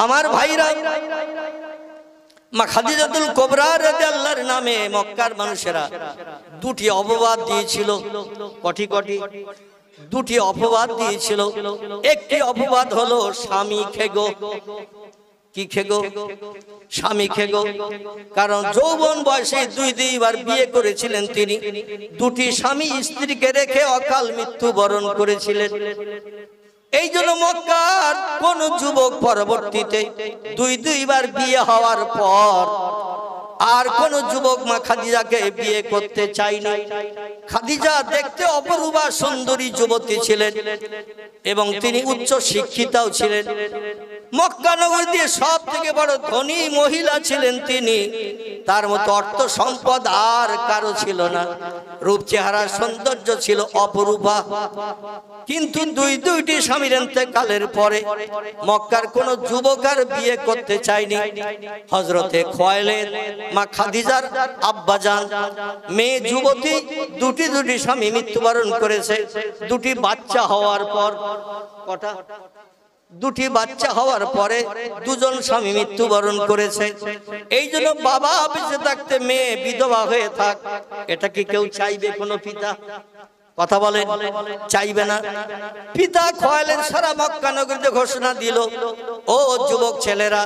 আমার ভাইরা, মা খাদিজাতুল কুবরা রাদিয়াল্লাহর নামে মক্কার মানুষেরা দুটি অপবাদ দিয়েছিল। কটি কটি? দুটি অপবাদ দিয়েছিল। একটি অপবাদ হলো স্বামী খেগো। কি খেগো? স্বামী খেগো। কারণ যৌবন বয়সে দুইবার বিয়ে করেছিলেন তিনি। দুটি স্বামী স্ত্রীকে রেখে অকাল মৃত্যুবরণ করেছিলেন। এই জন্য মক্কার কোন যুবক পরবর্তীতে দুইবার বিয়ে হওয়ার পর আর কোন যুবক মা খাদিজাকে বিয়ে করতে চায়নি। খাদিজা দেখতে অপরূপা সুন্দরী যুবতী ছিলেন এবং তিনি উচ্চ শিক্ষিতাও ছিলেন। মক্কা নগরীতে সব থেকে বড় ধনী মহিলা ছিলেন তিনি। তার মতো অর্থ সম্পদ আর কারো ছিল না। রূপ চেহারা সৌন্দর্য ছিল অপরূপা। কিন্তু দুইটি স্বামীর ইন্তেকালের পরে মক্কার কোন যুবক আর বিয়ে করতে চায়নি। হযরতে খুয়াইলিদ মা খাদিজার আব্বাজান মেয়ে যুবতী দুটি স্বামী মৃত্যুবরণ করেছে। দুটি বাচ্চা হওয়ার পর কটা? দুটি বাচ্চা হওয়ার পরে দুজন স্বামী মৃত্যুবরণ করেছে। এই জন্য বাবা বেঁচে থাকতে মেয়ে বিধবা হয়ে থাক, এটা কি কেউ চাইবে? কোনো পিতা? কথা বলেন, চাইবে না। পিতা খুয়াইলিদ সারা মক্কা নগরীতে ঘোষণা দিল, ও যুবক ছেলেরা,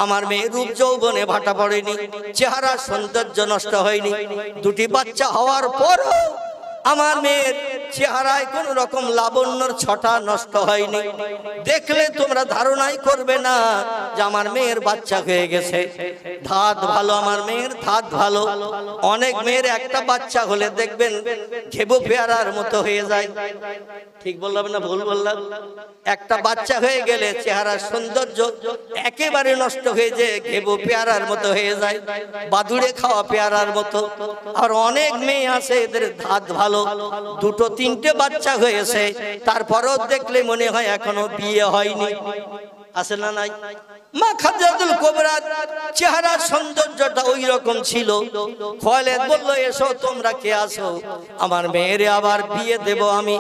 আমার মেয়ে রূপ যৌবনে ভাটা পড়েনি, চেহারা সৌন্দর্য নষ্ট হয়নি। দুটি বাচ্চা হওয়ার পরও আমার মেয়ের চেহারায় কোন রকম লাবণ্যর ছটা নষ্ট হয়নি। দেখলে তোমরা ধারণাই করবে না যে আমার মেয়ের বাচ্চা হয়ে গেছে। ধাত ভালো, আমার মেয়ের ধাত ভালো। অনেক মেয়ের একটা বাচ্চা হলে দেখবেন ঘেবো পেয়ারার মতো হয়ে যায়। ঠিক বললাম না ভুল বললাম? একটা বাচ্চা হয়ে গেলে চেহারার সৌন্দর্য একেবারে নষ্ট হয়ে যায়, ঘেবো পেয়ারার মতো হয়ে যায়, বাদুড়ে খাওয়া পেয়ারার মতো। আর অনেক মেয়ে আছে এদের ধাত ভালো, দুটো তিনটে বাচ্চা হয়েছে, তারপরও দেখলে মনে হয় এখনো বিয়ে হয়নি। আছে না নাই? মা খাদিজাতুল কুবরার চেহারার সৌন্দর্যটা ওই রকম ছিল। খুয়াইলিদ বলল, এসো তোমরা কে আছো, আমার মেয়েরে আবার বিয়ে দেব আমি।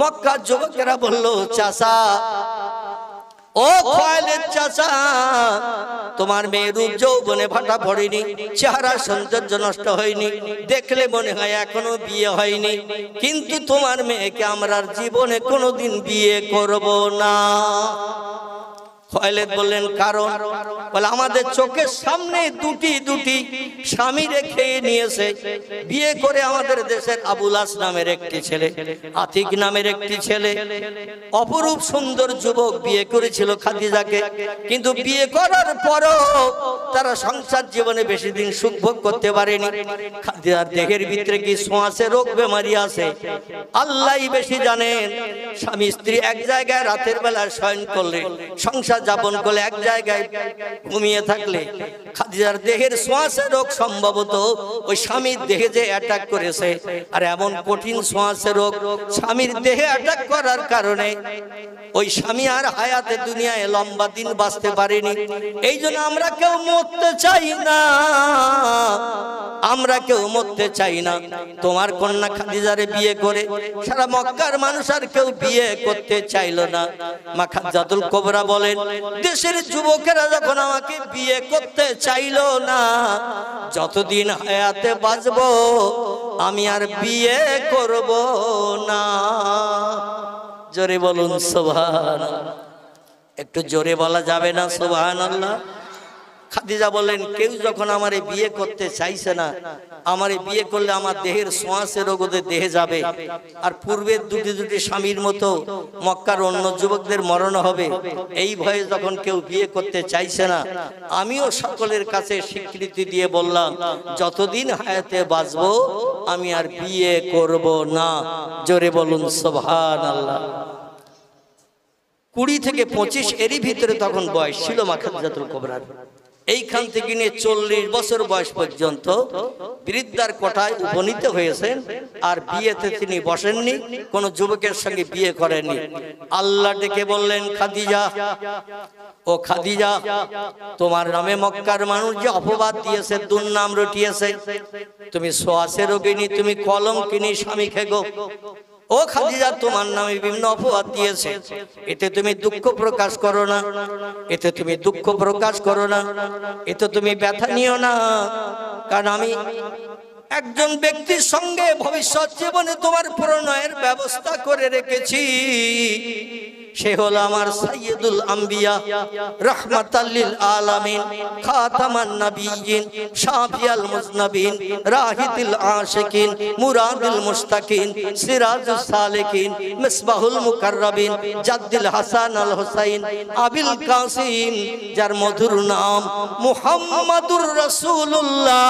মক্কার যুবকেরা বলল, চাচা, ও খুয়াইলিদ চাচা, তোমার মেয়ে রূপ যৌবনে ভাটা পড়েনি, চেহারা সৌন্দর্য নষ্ট হয়নি, দেখলে মনে হয় এখনো বিয়ে হয়নি, কিন্তু তোমার মেয়েকে আমরা জীবনে কোনোদিন বিয়ে করব না। খুয়াইলিদ বললেন, কারণ? বলে, আমাদের চোখের সামনে দুটি স্বামী রেখে নিয়েছে। বিয়ে করে আমাদের দেশের আবুল আস নামের একটি ছেলে, আতিক নামের একটি ছেলে, অপরূপ সুন্দর যুবক বিয়ে করেছিল খাদিজাকে। কিন্তু বিয়ে করার পরও তারা সংসার জীবনে বেশি দিন সুখ ভোগ করতে পারেনি। খাদিজার দেহের ভিতরে কি ছোঁয়াচে রোগ বেমারি আছে আল্লাহই বেশি জানেন। স্বামী স্ত্রী এক জায়গায় রাতের বেলা শয়ন করলে, সংসার যাপন করলে, এক জায়গায় ঘুমিয়ে থাকলে খাদিজার দেহের ছোঁয়াচে রোগ সম্ভবত ওই স্বামীর দেহে যে অ্যাটাক করেছে। আর এমন কঠিন ছোঁয়াচে রোগ স্বামীর দেহে অ্যাটাক করার কারণে ওই স্বামী আর হায়াতে দুনিয়ায় লম্বা দিন বাঁচতে পারেনি। এই জন্য আমরা কেউ মরতে চাই না, আমরা কেউ মরতে চাই না। তোমার কন্যা খাদিজারে বিয়ে করে সারা মক্কার মানুষ আর কেউ বিয়ে করতে চাইল না। মা খাদিজাতুল কুবরা বলেন, দেশের যুবকেরা যখন আমাকে বিয়ে করতে চাইল না, যতদিন হায়াতে বাঁচব আমি আর বিয়ে করব না। জোরে বলুন সুবহানাল্লাহ। একটু জোরে বলা যাবে না সুবহানাল্লাহ? খাদিজা বলেন, কেউ যখন আমারে বিয়ে করতে চাইছে না, আমারে বিয়ে করলে আমার দেহের ছোঁয়াচে রোগ ওদের দেহে যাবে, আর পূর্বের দুটি স্বামীর মতো মক্কার অন্য যুবকদের মরণ হবে, এই ভয়ে যখন কেউ বিয়ে করতে চাইছে না, আমিও সকলের কাছে স্বীকৃতি দিয়ে বললাম, যতদিন হায়াতে বাঁচবো আমি আর বিয়ে করব না। জোরে বলুন সুবহানাল্লাহ। 20 থেকে 25 এরই ভিতরে তখন বয়স ছিল মা খাদিজাতুল কুবরার। এইখান থেকে নিয়ে 40 বছর বয়স পর্যন্ত বৃদ্ধার কোঠায় উপনীত হয়েছেন। আর বিয়েতে তিনি বসেননি, কোন যুবকের সঙ্গে বিয়ে করেননি। আল্লাহ ডেকে বললেন, খাদিজা, ও খাদিজা, তোমার নামে মক্কার মানুষ যে অপবাদ দিয়েছে, দুর্নাম রটিয়েছে, তুমি ছোঁয়াচে রোগিনী, তুমি কলঙ্কিনী, স্বামী খেগো। ও ও খাদিজা, তোমার নামে বিভিন্ন অপবাদ দিয়েছে, এতে তুমি দুঃখ প্রকাশ করো না, এতে তুমি দুঃখ প্রকাশ করো না, এতে তুমি ব্যথা নিও না। কারণ আমি একজন ব্যক্তির সঙ্গে ভবিষ্যৎ জীবনে তোমার প্রণয়ের ব্যবস্থা করে রেখেছি। সে হলো আমার সাইয়্যিদুল আম্বিয়া, রাহমাতাল লিল আলামিন, খাতামান নবিয়্যিন, শাফিয়াল মুজনবিন, রাহিতুল আশিকিন, মুরাদুল মুশতাকিন, সিরাজুস সালিকিন, মিসবাহুল মুকাররাবিন, জাদ্দুল হাসান আল হুসাইন, আবিল কাসিম, যার মধুর নাম মুহাম্মাদুর রাসূলুল্লাহ।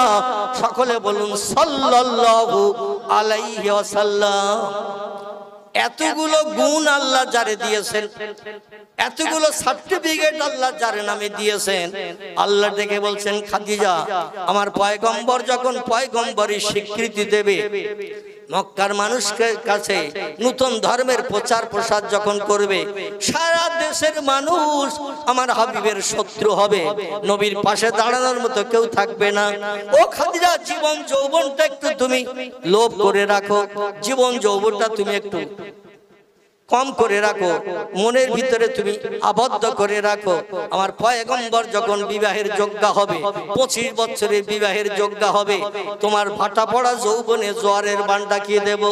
সকলে বলুন সাল্লাল্লাহু আলাইহি ওয়াসাল্লাম। এতগুলো গুণ আল্লাহ যারে দিয়েছেন, এতগুলো সার্টিফিকেট আল্লাহ যার নামে দিয়েছেন, আল্লাহ ডেকে বলছেন খাদিজা, আমার পয়গম্বর যখন পয়গম্বরী স্বীকৃতি দেবে, মক্কার মানুষের কাছে নতুন ধর্মের প্রচার প্রসার যখন করবে, সারা দেশের মানুষ আমার হাবিবের শত্রু হবে, নবীর পাশে দাঁড়ানোর মতো কেউ থাকবে না। ও খাদিজা, জীবন যৌবনটা একটু তুমি লোভ করে রাখো, জীবন যৌবনটা তুমি একটু কম করে রাখো, মনের ভিতরে তুমি আবদ্ধ করে রাখো। আমার পয়গম্বর যখন বিবাহের যোগ্য হবে, 25 বছরের বিবাহের যোগ্য হবে, তোমার ভাটা পড়া যৌবনে জোয়ারের বান ডাকিয়ে দেব,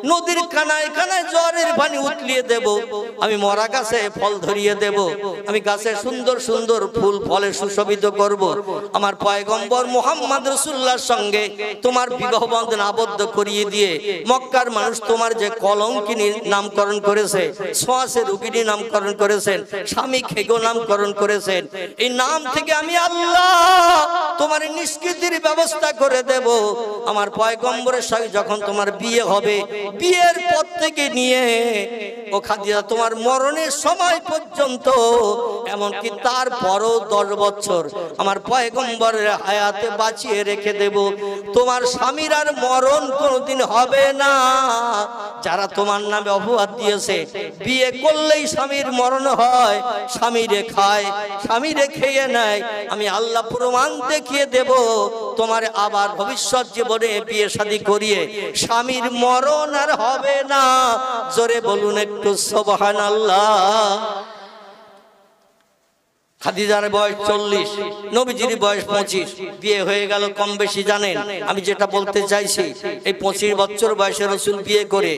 নদীর কানায় কানায় জোয়ারের পানি উতলিয়ে দেব, আমি মরা গাছে ফল ধরিয়ে দেব, আমি গাছে সুন্দর সুন্দর ফুল ফলে সুশোভিত করব। আমার পয়গম্বর মুহাম্মদ রাসূলুল্লাহর সঙ্গে তোমার বিবাহ বন্ধন আবদ্ধ করিয়ে দিয়ে মক্কার মানুষ তোমার যে কলঙ্কিনী নামকরণ করে, সোয়াসে রুগিনী নামকরণ করেছেন, স্বামী খেগো নামকরণ করেছেন, এই নাম থেকে আমি আল্লাহ তোমার নিষ্কৃতির ব্যবস্থা করে দেব। আমার পয়গম্বরের সঙ্গে যখন তোমার বিয়ে হবে, বিয়ের পর থেকে নিয়ে ও খাদিজা তোমার মরণের সময় পর্যন্ত, এমনকি তারপরও 10 বছর আমার পয়গম্বরের হায়াতে বাঁচিয়ে রেখে দেব। তোমার স্বামীর আর মরণ কোনোদিন হবে না। যারা তোমার নামে অপবাদ দিয়েছে, বিয়ে করলেই স্বামীর মরণ হয়, স্বামীরে খায়, স্বামীরে খেয়ে নেয়, আমি আল্লাহ প্রমাণ দেখিয়ে দেব, তোমার আবার ভবিষ্যৎ জীবনে বিয়ে শাদী করিয়ে স্বামীর মরণ আর হবে না। জোরে বলুন একটু সুবহানাল্লাহ। খাদিজার বয়স 40, নবীজির বয়স 25, বিয়ে হয়ে গেল কম বেশি জানেন। আমি যেটা বলতে চাইছি, এই 25 বছর বয়সে রাসূল বিয়ে করে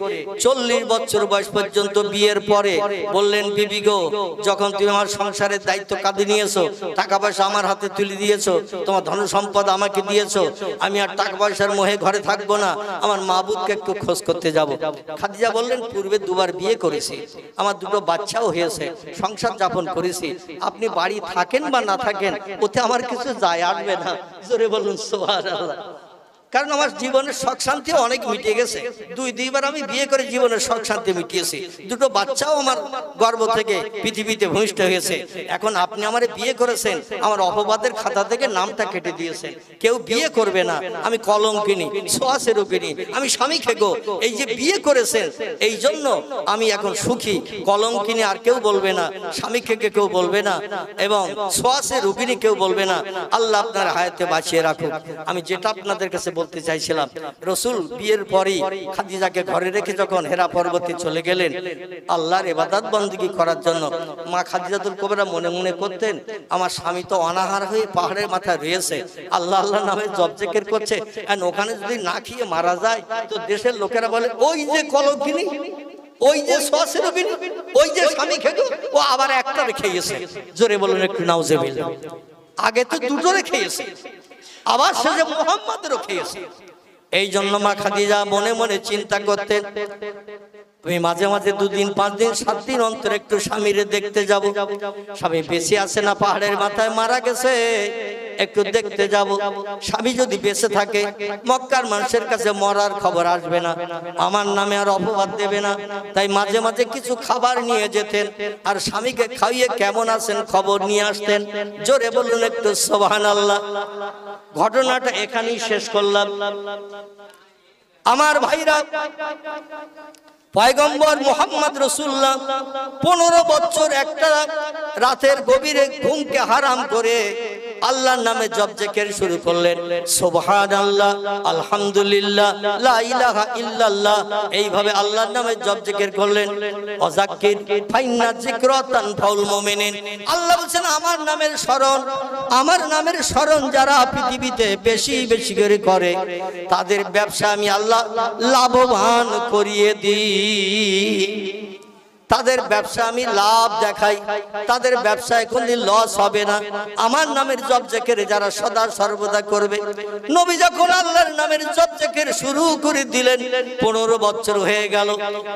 40 বছর বয়স পর্যন্ত বিয়ের পরে বললেন, বিবি গো, যখন তুমি আমার সংসারের দায়িত্ব কাঁধে নিয়েছো, টাকা পয়সা আমার হাতে তুলে দিয়েছো, তোমার ধন সম্পদ আমাকে দিয়েছো, আমি আর টাকা পয়সার মোহে ঘরে থাকবো না, আমার মাবুদকে একটু খোঁজ করতে যাব। খাদিজা বললেন, পূর্বে 2 বার বিয়ে করেছি, আমার 2টো বাচ্চাও হয়েছে, সংসার যাপন করেছি, আপনি বাড়ি থাকেন বা না থাকেন ওতে আমার কিছু যায় আসবে না। জোরে বলুন সুবহানাল্লাহ। কারণ আমার জীবনের শখ শান্তি অনেক মিটে গেছে, 2বার আমি বিয়ে করে জীবনের শখ শান্তি মিটিয়েছি, 2টো বাচ্চাও আমার গর্ভ থেকে পৃথিবীতে ভূমিষ্ঠ হয়েছে। এখন আপনি আমারে বিয়ে করেছেন, আমার অপবাদের খাতা থেকে নামটা কেটে দিয়েছেন, কেউ বিয়ে করবে না, আমি কলঙ্কিনী, সোয়াসে রোগিনী, আমি স্বামী খেগো, এই যে বিয়ে করেছেন এই জন্য আমি এখন সুখী, কলঙ্কিনী আর কেউ বলবে না, স্বামী খেগে কেউ বলবে না, এবং সোয়াসে রোগিনী কেউ বলবে না। আল্লাহ আপনার হায়াতে বাঁচিয়ে রাখুক। আমি যেটা আপনাদের কাছে বলতে চাইছিলাম, রাসূল বিয়ের পরেই খাদিজাকে ঘরে রেখে যখন হেরা পর্বতে চলে গেলেন আল্লাহর ইবাদত বندگی করার জন্য, মা খাদিজাতুল কুবরা মনে মনে করতেন, আমার স্বামী তো অনাহার হয়ে পাহাড়ের মাথায় রয়েছে, আল্লাহ আল্লাহ নামে জপ জিকির করছে, আর ওখানে যদি না খেয়ে মারা যায় তো দেশের লোকেরা বলে, ওই যে কলঙ্কিনী, ওই যে সোয়াসে রোগিনী, ওই যে স্বামী খেগো, ও আবার একটা রেখে গেছে। জোরে বলুন একটু নাউজুবিল্লাহ। আগে তো 2টো রেখে গেছে, আবার সে যে মুহাম্মদেরও খেয়েছে। এই জন্য মা খাদিজা মনে মনে চিন্তা করতেন, তুমি মাঝে মাঝে 2 দিন 5 দিন 7 দিন অন্তর একটু স্বামীরে দেখতে যাব, স্বামী বেঁচে আছে না পাহাড়ের মাথায় মারা গেছে একটু দেখতে যাব। স্বামী যদি বেঁচে থাকে মক্কার মানুষের কাছে মরার খবর আসবে না, আমার নামে আর অপবাদ দেবে না। তাই মাঝে মাঝে কিছু খাবার নিয়ে যেতেন আর স্বামীকে খাইয়ে কেমন আছেন খবর নিয়ে আসতেন। জোরে বলুন একটু সুবহানাল্লাহ। ঘটনাটা এখানেই শেষ করলাম। আমার ভাইরা, পয়গম্বর মুহাম্মদ রাসূলুল্লাহ 15 বছর একটা রাতের গভীরে ঘুমকে হারাম করে আল্লাহর নামে জপ জিকির শুরু করলেন, সুবহানাল্লাহ, আলহামদুলিল্লাহ, লা ইলাহা ইল্লাল্লাহ, এইভাবে আল্লাহর নামে জপ জিকির করলেন। ওয়াযাক্কির ফাইন্না যিকরা তানফাউল মুমিনিন। আল্লাহ বলেন আমার নামের স্মরণ যারা পৃথিবীতে বেশি বেশি করে তাদের ব্যবসা আমি আল্লাহ লাভবান করিয়ে দিই। তাদের ব্যবসা আমি লাভ দেখাই, তাদের ব্যবসায় কোনদিন লস হবে না। আমার নামের জপ জিকির যারা সদা সর্বদা করবে। নবী যখন আল্লাহর নামের জপ জিকির শুরু করে দিলেন, 15 বছর হয়ে গেল।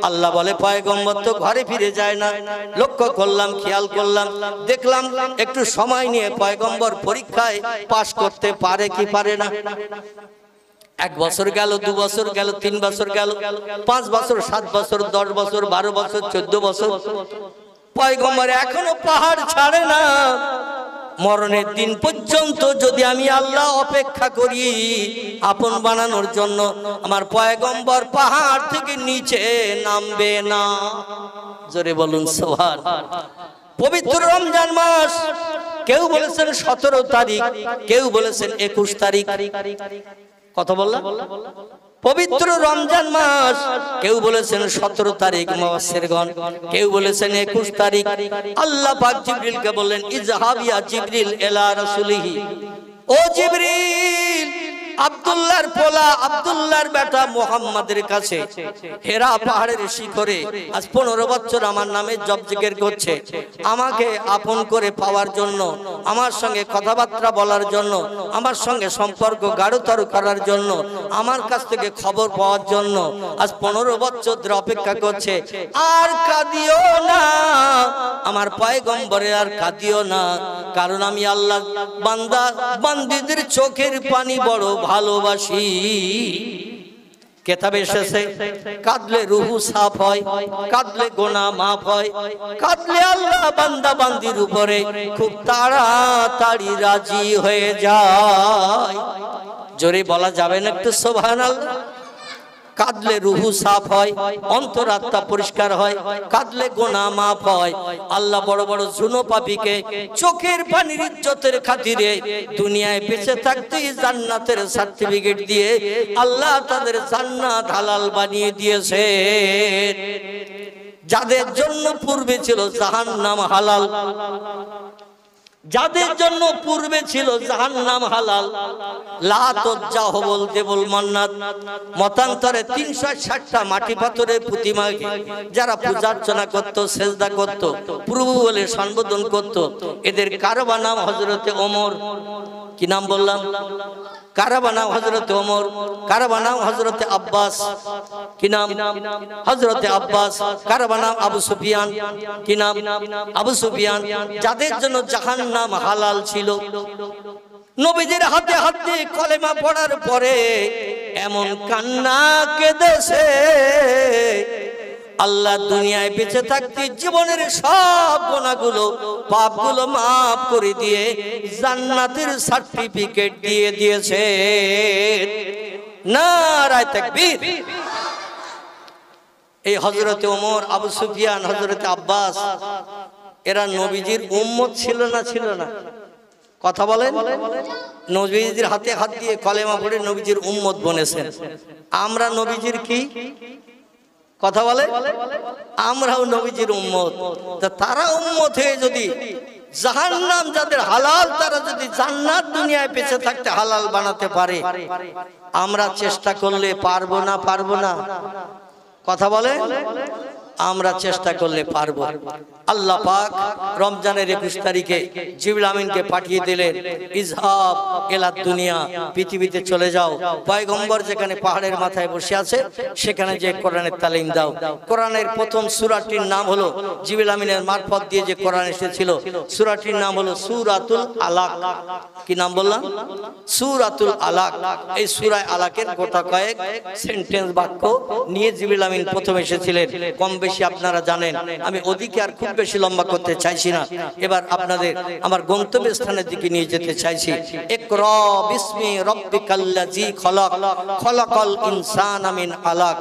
আল্লাহ বলে পয়গম্বর তো ঘরে ফিরে যায় না। লক্ষ্য করলাম, খেয়াল করলাম, দেখলাম একটু সময় নিয়ে পয়গম্বর পরীক্ষায় পাশ করতে পারে কি পারে না। 1 বছর গেল, 2 বছর গেল, 3 বছর গেল, 5 বছর, 7 বছর, 10 বছর, 12 বছর, 14 বছর, পয়গম্বর এখনো পাহাড় ছাড়ে না। মরণের দিন পর্যন্ত যদি আমি আল্লাহ অপেক্ষা করি আপন বানানোর জন্য, আমার পয়গম্বর পাহাড় থেকে নিচে নামবে না। জোরে বলুন সুবহান। পবিত্র রমজান মাস, কেউ বলেছেন 17 তারিখ, কেউ বলেছেন 21 তারিখ। কথা বললাম, পবিত্র রমজান মাস, কেউ বলেছেন 17 তারিখ মুফাসসিরগণ, কেউ বলেছেন 21 তারিখ। আল্লাহ পাক জিবরিলকে বললেন, ইযহাব ইয়া জিবরিল ইলা রাসূলিহি, ও জিবরিল আব্দুল্লাহর পোলা, আব্দুল্লাহর বেটা মুহাম্মাদের কাছে হেরা পাহাড়ের শিখরে আজ 15 বছর আমার নামে জপ জিকির করছে। আমাকে আপন করে পাওয়ার জন্য, আমার সঙ্গে কথাবার্তা বলার জন্য, আমার সঙ্গে সম্পর্ক গাঢ়তর করার জন্য, আমার কাছ থেকে খবর পাওয়ার জন্য আজ 15 বছর ধরে অপেক্ষা করছে। আর কাঁদিও না আমার পয়গম্বরে, আর কাঁদিও না, কারণ আমি আল্লাহ বান্দা বান্দীদের চোখের পানি বড় ভালোবাসি। কেতাবে এসেছে কাঁদলে রুহু সাফ হয়, কাঁদলে গুনাহ মাফ হয়, কাঁদলে আল্লাহ বান্দা বান্দির উপরে খুব তাড়াতাড়ি রাজি হয়ে যায়। জোরে বলা যাবে না একটু সুবহানাল্লাহ? কাঁদলে রুহু সাফ হয়, অন্তরাত্মা পরিষ্কার হয়, কাঁদলে গুনাহ মাফ হয়। আল্লাহ বড় বড় জুনো পাপীকে চোখের পানির ইজ্জতের খাতিরে দুনিয়ায় বেঁচে থাকতেই জান্নাতের সার্টিফিকেট দিয়ে আল্লাহ তাদের জান্নাত হালাল বানিয়ে দিয়েছে। যাদের জন্য পূর্বে ছিল জাহান্নাম হালাল, যাদের জন্য পূর্বে ছিল জাহান্নাম হালাল, লা তুজ্জাহ বলতে বল মান্নাত, মতান্তরে 360টা মাটি পাথরের প্রতিমাকে যারা পূজা অর্চনা করত, সেজদা করত, প্রভু বলে সম্বোধন করত, এদের কারবা নাম হযরতে ওমর। কি নাম বললাম? কারবা নাম হযরতে ওমর, কারবা নাম হযরতে আব্বাস। কি নাম? হযরতে আব্বাস। কারবা নাম আবু সুফিয়ান। কি নাম? আবু সুফিয়ান। যাদের জন্য জাহান্নাম হালাল ছিল, নবীজির হাতে হাত দিয়ে কলেমা পড়ার পরে এমন কান্না কেঁদেছে, আল্লাহ দুনিয়ায় বেঁচে থাকতে জীবনের সব গুনাহগুলো পাপগুলো মাফ করে দিয়ে জান্নাতের সার্টিফিকেট দিয়ে দিয়েছে। নারায়ে তাকবীর। এই হযরতে ওমর, আবু সুফিয়ান, হযরতে আব্বাস, এরা নবীজির উম্মত ছিল না? ছিল না? কথা বলেন। নবীজির হাতে হাত দিয়ে কলেমা পড়ে নবীজির উম্মত বনেছেন। আমরা নবীজির কি? কথা বলে, আমরাও নবীজির উম্মত। তা তারা উম্মত হয়ে যদি জাহান্নাম যাদের হালাল, তারা যদি জান্নাত দুনিয়ায় বেঁচে থাকতে হালাল বানাতে পারে, আমরা চেষ্টা করলে পারবো না? পারবো না? কথা বলে, আমরা চেষ্টা করলে পারবো। আল্লাহ পাক রমজানের 21 তারিখে জিবরিল আমিনকে পাঠিয়ে দিলেন, ইযহাব ইলা দুনিয়া, পৃথিবীতে চলে যাও, পয়গম্বর যেখানে পাহাড়ের মাথায় বসে আছে সেখানে যে কোরআনের তালিম দাও। কোরআনের প্রথম সূরাটির নাম হলো, জিবরিল আমিনের মারফত দিয়ে যে কোরআন এসেছিল, সূরাটির নাম হলো সূরাতুল আলাক। কি নাম বললাম? সূরাতুল আলাক। এই সূরা আলাকের গোটা কয়েক সেন্টেন্স বাক্য নিয়ে জিবরিল আমিন প্রথম এসেছিলেন। কম বেশি আপনারা জানেন, আমি ওদিকে আর খুব বেশি লম্বা করতে চাইছি না। এবার আপনাদের আমার গন্তব্য স্থানের দিকে নিয়ে যেতে চাইছি। ইকরা বিসমি রাব্বিকাল্লাযী খলাক, খলাকাল ইনসানা মিন আলাক,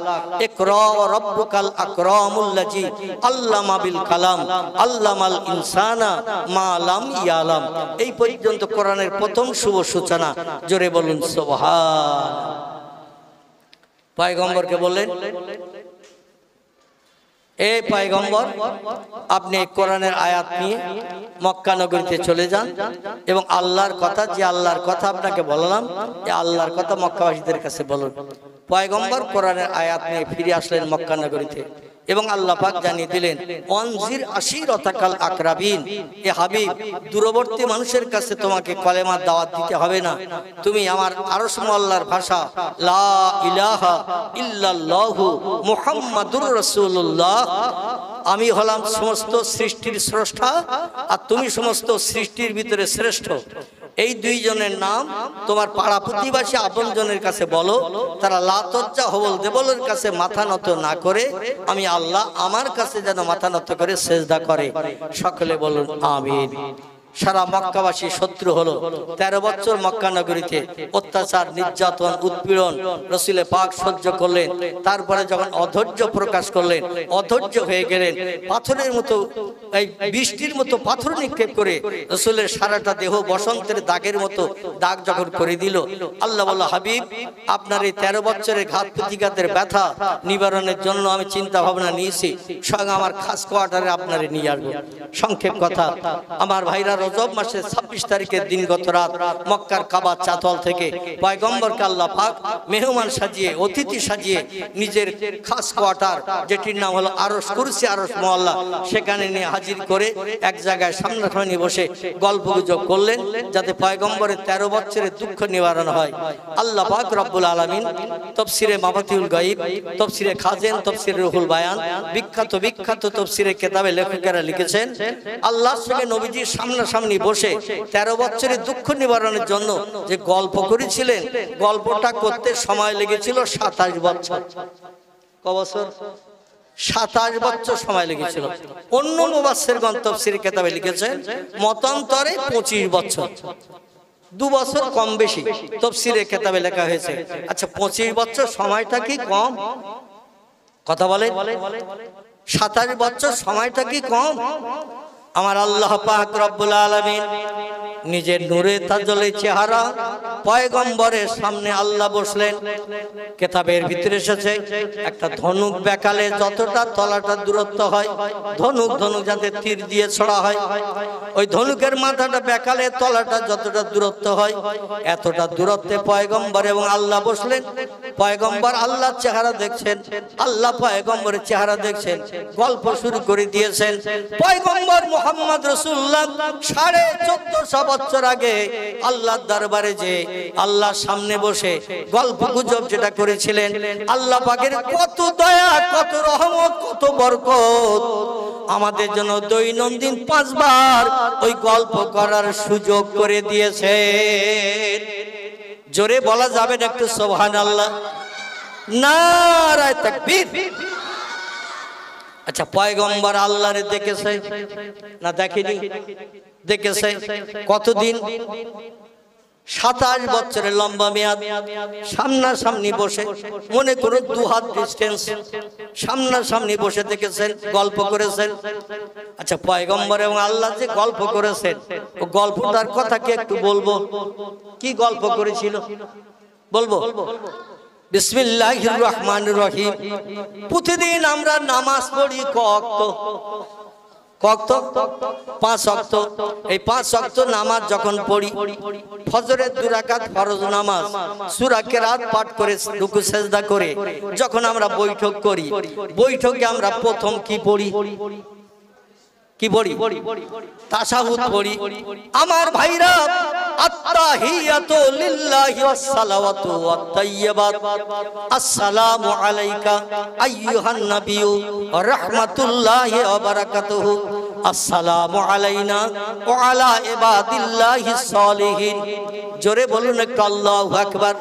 ইকরা রাব্বুকাল আকরামুল্লাযী আল্লামা বিল কালাম, আল্লামাল ইনসানা মা লাম ইয়ালাম। এই পর্যন্ত কোরআনের প্রথম শুভ সূচনা। জোরে বলুন সুবহান। পয়গম্বরকে বললেন, এ পয়গম্বর, আপনি কোরআনের আয়াত নিয়ে মক্কা নগরীতে চলে যান এবং আল্লাহর কথা, যে আল্লাহর কথা আপনাকে বললাম, এই আল্লাহর কথা মক্কাবাসীদের কাছে বলুন। পয়গম্বর কোরআনের আয়াত নিয়ে ফিরে আসলেন মক্কা নগরীতে এবং আল্লাহ পাক জানিয়ে দিলেন, অনজির আশিরাতাকাল আকরাবিন, এ হাবিব, দূরবর্তী মানুষের কাছে তোমাকে কলেমার দাওয়াত দিতে হবে না। তুমি আমার আরশ মোয়াল্লার ভাষা লা ইলাহা ইল্লাল্লাহু মুহাম্মাদুর রাসূলুল্লাহ, আমি হলাম সমস্ত সৃষ্টির স্রষ্টা আর তুমি সমস্ত সৃষ্টির ভিতরে শ্রেষ্ঠ, এই দুইজনের নাম তোমার পাড়া প্রতিবাসী আপনজনের কাছে বলো, তারা লাতজ্জা হবল দেবলের কাছে মাথা নত না করে আমি আল্লাহ আমার কাছে যেন মাথা নত করে সেজদা করে। সকলে বলুন আমিন। সারা মক্কাবাসী শত্রু হলো। 13 বছর মক্কা নগরীতে অত্যাচার, নির্যাতন, উৎপীড়ন রাসূল পাক সহ্য করলেন। তারপরে যখন অধৈর্য প্রকাশ করলেন, অধৈর্য হয়ে গেলেন, পাথরের মতো, এই বৃষ্টির মতো পাথর নিক্ষেপ করে রাসূলের সারাটা দেহ বসন্তের দাগের মতো দাগ যখন করে দিল, আল্লাহ বলল, হাবিব, আপনার এই 13 বছরের ঘাত প্রতিঘাতের ব্যথা নিবারণের জন্য আমি চিন্তা ভাবনা নিয়েছি, স্বয়ং আমার খাস কোয়ার্টারে আপনারে নিয়ে আসবো। সংক্ষেপ কথা, আমার ভাইরা, রজব মাসের 26 তারিখের দিনগত রাত মক্কার কাবা চাতল থেকে পয়গম্বরকে আল্লাহ পাক মেহমান সাজিয়ে, অতিথি সাজিয়ে নিজের খাস কোয়ার্টার, যেটির নাম হলো আরশ কুরসি, আরশ মোয়াল্লা, সেখানে নিয়ে হাজির করে এক জায়গায় সামনাসামনি বসে গল্পগুজব করলেন, যাতে পয়গম্বরের 13 বছরের দুঃখ নিবারণ হয়। আল্লাহ পাক রব্বুল আলামিন তাফসিরে মাফাতিহুল গায়ব, তাফসিরে খাজেন, তাফসিরে রুহুল বায়ান, বিখ্যাত বিখ্যাত তাফসিরে কিতাবে লেখকেরা লিখেছেন, আল্লাহর সঙ্গে নবীজির সামনাসামনি বসে 13 বছরের দুঃখ নিবারণের জন্য যে গল্প করেছিলেন, গল্পটা করতে সময় লেগেছিল 27 বছর। ক বছর? 27 বছর সময় লেগেছিল। অন্য মুফাসসিরগণ তাফসীরে কিতাবে লিখেছেন মতান্তরে 25 বছর, 2 বছর কম বেশি তাফসীরে কিতাবে লেখা হয়েছে। আচ্ছা, 25 বছর সময়টা কি কম? কথা বলেন। 27 বছর সময়টা কি কম? আমার আল্লাহ পাক রব্বুল আলামিন নিজের নূরে তাজ্জলে চেহারা পয়গম্বরের সামনে আল্লাহ বসলেন। কিতাবের ভিতরে এসেছে, একটা ধনুক বেকালে যতটা তলাটা দূরত্ব হয়, ধনুক যাতে তীর দিয়ে ছড়া হয়, ওই ধনুকের মাথাটা বেকালে তলাটা যতটা দূরত্ব হয়, এতটা দূরত্বে পয়গম্বর এবং আল্লাহ বসলেন। পয়গম্বর আল্লাহর চেহারা দেখছেন, আল্লাহ পয়গম্বরের চেহারা দেখছেন। গল্প শুরু করে দিয়েছেন। পয়গম্বর মুহাম্মদ রাসূলুল্লাহ 1450 বছর আগে আল্লাহর দরবারে যে আল্লাহর সামনে বসে গল্প গুজব যেটা করেছিলেন, আল্লাহ পাকের কত দয়া, কত রহমত, কত বরকত আমাদের জন্য দৈনন্দিন 5 বার ওই গল্প করার সুযোগ করে দিয়েছে। জোরে বলা যাবে না একটু সুবহানাল্লাহ? নারায়ে তাকবীর। আচ্ছা, পয়গম্বর আল্লাহরে দেখেছে না দেখেনি? দেখেছে। কতদিন? 27 বছরের লম্বা মেয়াদ। সামনাসামনি বসে, মনে করুন 2 হাত ডিস্টেন্স, সামনাসামনি বসে দেখেছেন, গল্প করেছেন। আচ্ছা, পয়গম্বর এবং আল্লাহ যে গল্প করেছেন, ও গল্পটার কথা কি একটু বলবো? কি গল্প করেছিল বলবো? বিসমিল্লাহির রহমানির রহিম। প্রতিদিন আমরা নামাজ পড়ি কত? 5 ওয়াক্ত। এই 5 ওয়াক্ত নামাজ যখন পড়ি, ফজরের 2 রাকাত ফরজ নামাজ, সূরা কিরাত পাঠ করে রুকু সেজদা করে যখন আমরা বৈঠক করি, বৈঠকে আমরা প্রথম কি পড়ি? কি পড়ি? তাশাহুদ পড়ি। আমার ভাইরা, আত্তাহিয়াতু লিল্লাহি ওয়াস সালাওয়াতু ওয়াত তাইয়্যিবাত, আসসালামু আলাইকা আইয়ুহান নাবিয়্যু ওয়া রাহমাতুল্লাহি ওয়া বারাকাতুহু, আসসালামু আলাইনা ওয়া আলা ইবাদিল্লাহিস সালিহিন। জোরে বলুন একটু আল্লাহু আকবার।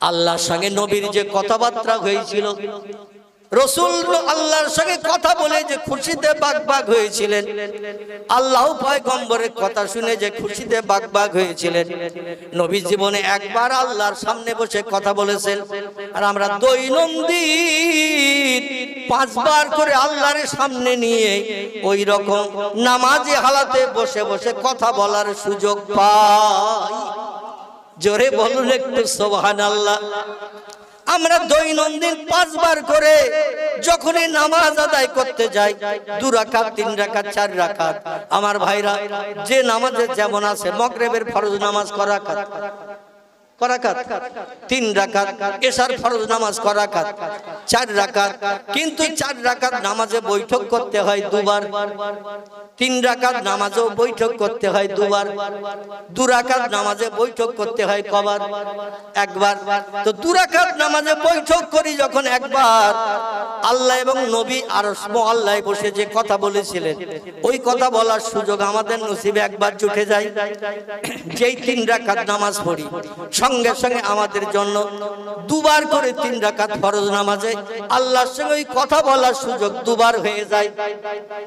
আল্লাহর সঙ্গে নবীর যে কথাবার্তা হয়েছিল, রসুল আল্লাহর সঙ্গে কথা বলে যে খুশিতে বাগবাগ হয়েছিলেন, আল্লাহ পয়গম্বরের কথা শুনে যে খুশিতে বাগবাগ হয়েছিলেন। নবী জীবনে একবার আল্লাহর সামনে বসে কথা বলেছেন, আর আমরা দৈনন্দিন 5 বার করে আল্লাহর সামনে নিয়ে ওই রকম নামাজি হালাতে বসে বসে কথা বলার সুযোগ পাই। জোরে বলুন একটু সুবহানাল্লাহ। আমরা দৈনন্দিন 5 বার করে যখনই নামাজ আদায় করতে যাই, 2 রাকাত 3 রাকাত 4 রাকাত, আমার ভাইরা যে নামাজে যেমন আছে, মাগরিবের ফরজ নামাজ ক রাকাত, 3 রাকাত, এশার ফরজ নামাজ ক রাকাত, 4 রাকাত। কিন্তু 4 রাকাত নামাজে বৈঠক করতে হয় 2 বার, 3 রাকাত নামাজেও বৈঠক করতে হয় 2 বার, 2 রাকাত নামাজে বৈঠক করতে হয় কবার? 1 বার। তো 2 রাকাত নামাজে বৈঠক করি যখন একবার, আল্লাহ এবং নবী আরশ মুআল্লায় বসে যে কথা বলেছিলেন, ওই কথা বলার সুযোগ আমাদের নসিবে একবার জুটে যায়। যেই 3 রাকাত নামাজ পড়ি, সঙ্গে সঙ্গে আমাদের জন্য 2 বার করে 3 রাকাত ফরজ নামাজে আল্লাহর সঙ্গে ওই কথা বলার সুযোগ 2 বার হয়ে যায়।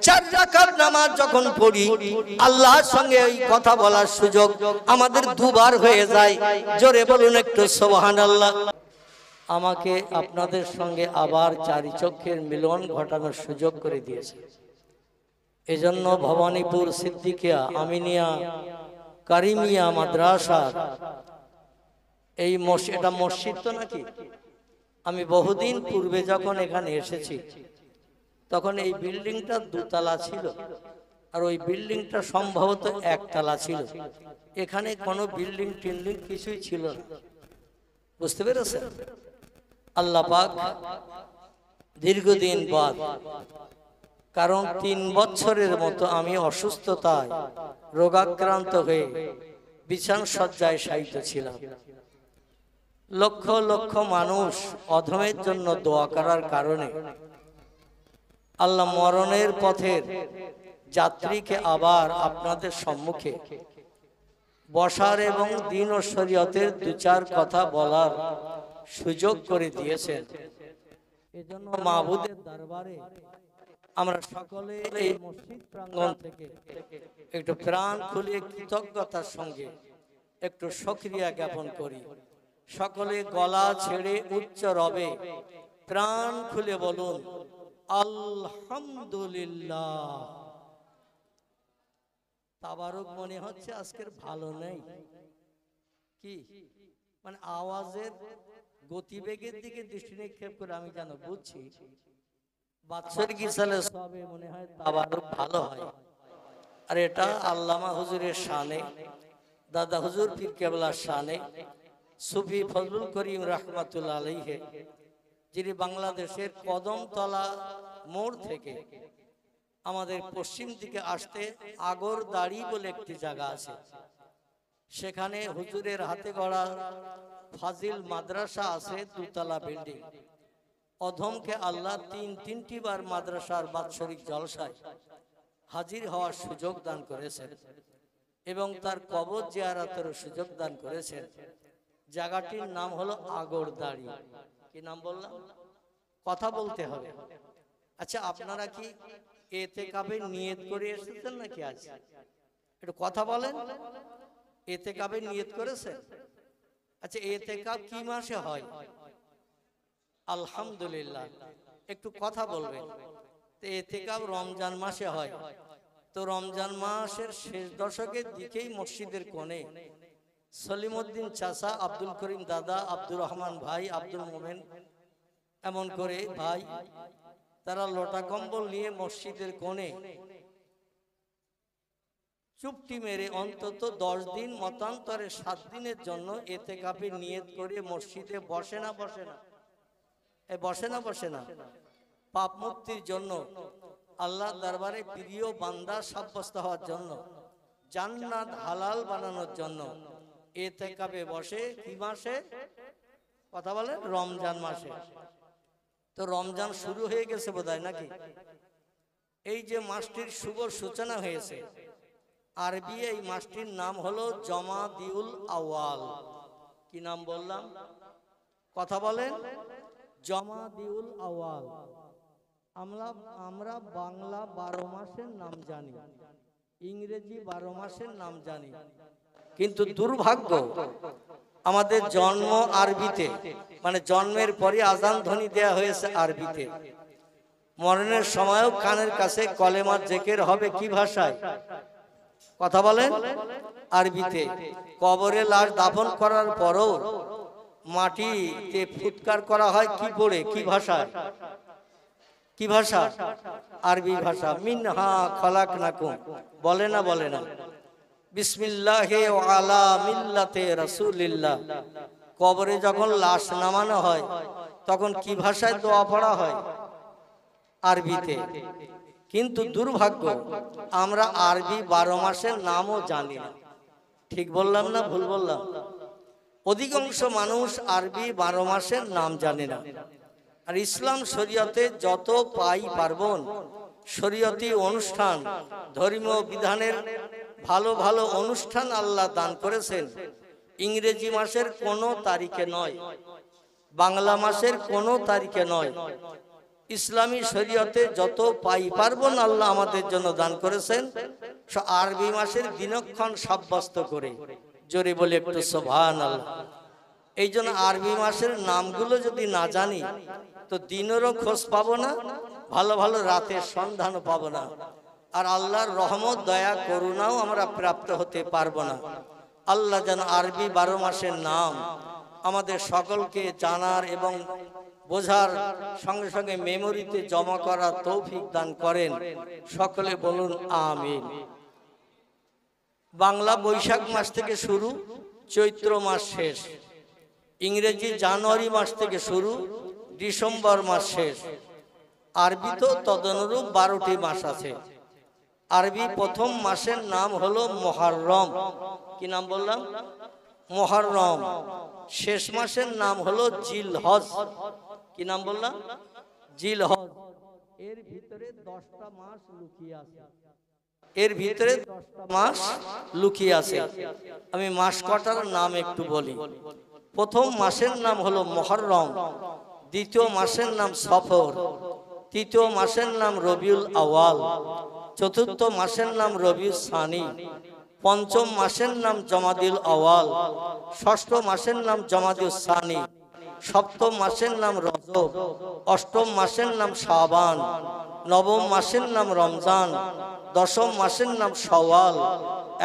4 রাকাত নামাজ যখন পড়ি, আল্লাহর সঙ্গে ওই কথা বলার সুযোগ আমাদের 2 বার হয়ে যায়। জোরে বলুন একটু সুবহানাল্লাহ। আমাকে আপনাদের সঙ্গে আবার 4 চক্ষের মিলন ঘটানোর সুযোগ করে দিয়েছে। এজন্য ভবানীপুর সিদ্দিকিয়া আমিনিয়া কারিমিয়া মাদ্রাসা, এই এটা মসজিদ তো নাকি, আমি বহুদিন পূর্বে যখন এখানে এসেছি তখন এই বিল্ডিংটা 2 তলা ছিল, আর ওই বিল্ডিংটা সম্ভবত 1 তলা ছিল। এখানে কোনো বিল্ডিং টিল্ডিং কিছুই ছিল না, বুঝতে পেরেছেন? আল্লাহ পাক দীর্ঘদিন বাদ, কারণ 3 বছরের মতো আমি অসুস্থতায় রোগাক্রান্ত হয়ে বিছানা শয্যায় শায়িত ছিলাম। লক্ষ লক্ষ মানুষ অধমের জন্য দোয়া করার কারণে আল্লাহ মরণের পথের যাত্রীকে আবার আপনাদের সম্মুখে বসার এবং দ্বীন ও শরীয়তের 2-4 কথা বলার সুযোগ করে দিয়েছেন। এজন্য মাবুদের দরবারে আমরা সকলে এই মসজিদ প্রাঙ্গণ থেকে একটু প্রাণ খুলে কৃতজ্ঞতার সঙ্গে একটু শুকরিয়া জ্ঞাপন করি। সকলে গলা ছেড়ে উচ্চ রবে প্রাণ খুলে বলুন আলহামদুলিল্লাহ। তাবারক মনে হচ্ছে আজকের ভালো নেই কি, মানে আওয়াজের গতিবেগের দিকে দৃষ্টি নিক্ষেপ করে আমি যেন বুঝছি বাৎসরিক সালে সবে মনে হয় তাবারক ভালো হয়। আর এটা আল্লামা হুজুরের শানে, দাদা হুজুর পীর কেবলার শানে, সুফি ফজলুল করিম রাহমাতুল্লাহ আলাইহি, যিনি বাংলাদেশের কদমতলা মোড় থেকে আমাদের পশ্চিম দিকে আসতে আগরদাড়ি বলে একটি জায়গা আছে, সেখানে হুজুরের হাতে গড়া ফাজিল মাদ্রাসা আছে, 2 তলা বিল্ডিং। অধমকে আল্লাহ 3টি বার মাদ্রাসার বাৎসরিক জলসায় হাজির হওয়ার সুযোগ দান করেছেন এবং তার কবর জিয়ারতের সুযোগ দান করেছেন। জায়গাটির নাম হলো আগরদাড়ি। কি নাম বললাম? কথা বলতে হবে। আচ্ছা, আপনারা কি এতেকাবের নিয়ত করে এসেছেন নাকি? আজ একটু কথা বলেন। এতেকাবের নিয়ত করেছেন? আচ্ছা, এতেকাব কি মাসে হয়? আলহামদুলিল্লাহ, একটু কথা বলবেন। তো এতেকাব রমজান মাসে হয়। তো রমজান মাসের শেষ দশকের দিকেই মসজিদের কোণে সলিমউদ্দিন চাচা, আব্দুল করিম দাদা, আব্দুর রহমান ভাই, আব্দুল মোমেন, এমন করে ভাই, তারা লোটা কম্বল নিয়ে মসজিদের কোণে চুপটি মেরে অন্তত 10 দিন মতান্তরে 7 দিনের জন্য এতেকাফের নিয়ত করে মসজিদে বসে না বসে না পাপ মুক্তির জন্য, আল্লাহ দরবারে প্রিয় বান্দা সাব্যস্ত হওয়ার জন্য, জান্নাত হালাল বানানোর জন্য এতেকাফে বসে। কি মাসে কথা বলে? রমজান মাসে। তো রমজান শুরু হয়ে গেছে বোধহয় নাকি? এই যে মাসটির শুভ সূচনা হয়েছে, আরবি এই মাসটির নাম হলো জমাদিউল আউয়াল। কি নাম বললাম? কথা বলেন। জমাদিউল আওয়াল। আমরা বাংলা 12 মাসের নাম জানি, ইংরেজি 12 মাসের নাম জানি, কিন্তু দুর্ভাগ্য আমাদের জন্ম আরবিতে, মানে জন্মের পরে আজান ধ্বনি দেয়া হয়েছে আরবিতে। মরণের সময়ও কানের কাছে কলেমা জিকির হবে কি ভাষায়? কথা বলেন, আরবিতে। কবরে লাশ দাফন করার পরও মাটিতে ফুৎকার করা হয় কি পড়ে, কি ভাষায়? কি ভাষা? আরবি ভাষা। মিনহা খলাকনাকুম, বলে না বলে না? বিসমিল্লাহি ওয়া আলা মিল্লাতে রাসূলিল্লাহ। কবরে যখন লাশ নামানো হয় তখন কি ভাষায় দোয়া পড়া হয়? আরবিতে। কিন্তু দুর্ভাগ্য আমরা আরবি 12 মাসের নামও জানি না। ঠিক বললাম না ভুল বললাম? অধিকাংশ মানুষ আরবি 12 মাসের নাম জানে না। আর ইসলাম শরীয়তে যত পার্বণ, শরীয়তি অনুষ্ঠান, ধর্মীয় বিধানের ভালো ভালো অনুষ্ঠান আল্লাহ দান করেছেন ইংরেজি মাসের কোনো তারিখে নয়, বাংলা মাসের কোনো তারিখে নয়। ইসলামী শরীয়তে যত পার্বণ আল্লাহ আমাদের জন্য দান করেছেন আরবি মাসের দিনক্ষণ সাব্যস্ত করে। জোরে বলে একটু সুবহানাল্লাহ। এই জন্য আরবি মাসের নামগুলো যদি না জানি তো দিনেরও খোঁজ পাবো না, ভালো ভালো রাতের সন্ধানও পাবো না, আর আল্লাহর রহমত, দয়া, করুণাও আমরা প্রাপ্ত হতে পারবো না। আল্লাহ যেন আরবি 12 মাসের নাম আমাদের সকলকে জানার এবং বোঝার সঙ্গে সঙ্গে মেমোরিতে জমা করার তৌফিক দান করেন। সকলে বলুন আমিন। বাংলা বৈশাখ মাস থেকে শুরু, চৈত্র মাস শেষ। ইংরেজি জানুয়ারি মাস থেকে শুরু, ডিসেম্বর মাস শেষ। আরবি তো তদনুরূপ 12টি মাস আছে। আরবি প্রথম মাসের নাম হলো মুহররম। কি নাম বললাম? মুহররম। শেষ মাসের নাম হলো জিলহজ। কি নাম বললাম? জিলহজ। এর ভিতরে 10টা মাস লুকিয়ে আছে। এর ভিতরে 10টা মাস লুকিয়ে আছে। আমি মাস কটার নাম একটু বলি। প্রথম মাসের নাম হলো মুহররম, দ্বিতীয় মাসের নাম সফর, তৃতীয় মাসের নাম রবিউল আওয়াল, চতুর্থ মাসের নাম রবিউল সানি, পঞ্চম মাসের নাম জমাদিউল আওয়াল, ষষ্ঠ মাসের নাম জমাদিউল সানি, সপ্তম মাসের নাম রজব, অষ্টম মাসের নাম শাবান, নবম মাসের নাম রমজান, দশম মাসের নাম শাওয়াল,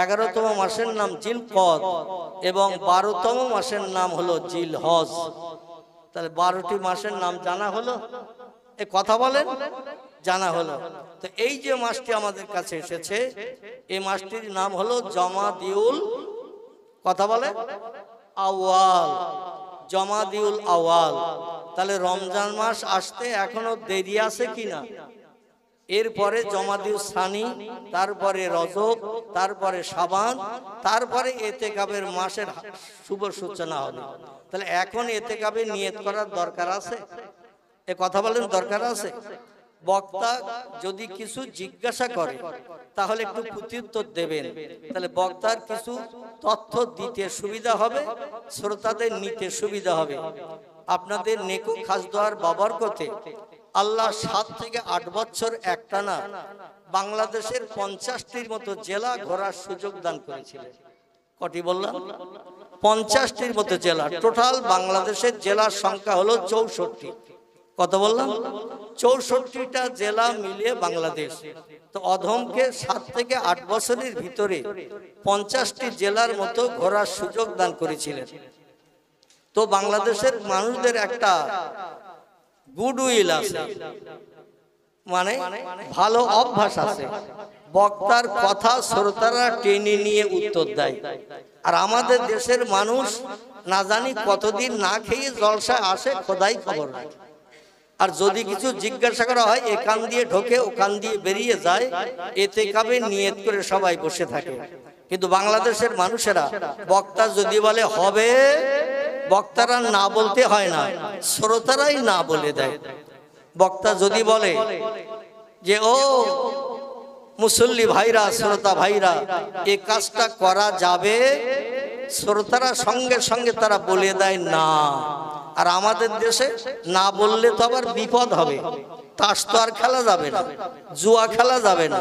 11তম মাসের নাম জিলকদ এবং 12তম মাসের নাম হলো জিলহজ। তাহলে 12টি মাসের নাম জানা হলো। এই কথা বলেন, জানা হলো। তো এই যে মাসটি আমাদের কাছে এসেছে, এই মাসটির নাম হলো জমাদিউল, কথা বলে, আওয়াল। জমাদিউল আওয়াল। তাহলে রমজান মাস আসতে এখনো দেরি আছে কিনা? এরপরে জমাদিউল সানি, তারপরে রজব, তারপরে শাবান, তারপরে এতেকাবের মাসের শুভ সূচনা হবে। তাহলে এখন এতেকাবের নিয়ত করার দরকার আছে? এ কথা বলেন, দরকার আছে? বক্তা যদি কিছু জিজ্ঞাসা করে তাহলে একটু প্রত্যুত্তর দেবেন, তাহলে বক্তার কিছু তথ্য দিতে সুবিধা হবে, শ্রোতাদের নিতে সুবিধা হবে। আপনাদের নেকু খাসদোয়ার বাবরকতে আল্লাহ 7 থেকে 8 বছর একটানা বাংলাদেশের 50টির মতো জেলা ঘোরার সুযোগ দান করেছিলেন। কটি বললাম? 50টির মতো জেলা। টোটাল বাংলাদেশের জেলার সংখ্যা হলো 64। কত বললাম? 64টা জেলা মিলিয়ে বাংলাদেশ। তো অধমকে 7 থেকে 8 বছরের ভিতরে 50টি জেলার মতো ঘোরার সুযোগ দান করেছিলেন। তো বাংলাদেশের মানুষদের একটা গুডউইল আছে, মানে ভালো অভ্যাস আছে। বক্তার কথা শ্রোতারা টেনে নিয়ে উত্তর দেয়। আর আমাদের দেশের মানুষ না জানি কতদিন না খেয়ে জলসায় আসে, খোদাই খবর রাখে। আর যদি কিছু জিজ্ঞাসা করা হয়, এখান দিয়ে ঢোকে ওখান দিয়ে বেরিয়ে যায়, এতে কাবে নিয়ত করে সবাই বসে থাকে। কিন্তু বাংলাদেশের মানুষেরা বক্তা যদি বলে হবে, বক্তারা না বলতে হয় না, শ্রোতারাই না বলে দেয়। বক্তা যদি বলে যে ও মুসল্লি ভাইরা, শ্রোতা ভাইরা, এই কাজটা করা যাবে, শ্রোতারা সঙ্গে সঙ্গে তারা বলে দেয় না। আর আমাদের দেশে না বললে তো আবার বিপদ হবে। তাস তো আর খেলা যাবে না, জুয়া খেলা যাবে না,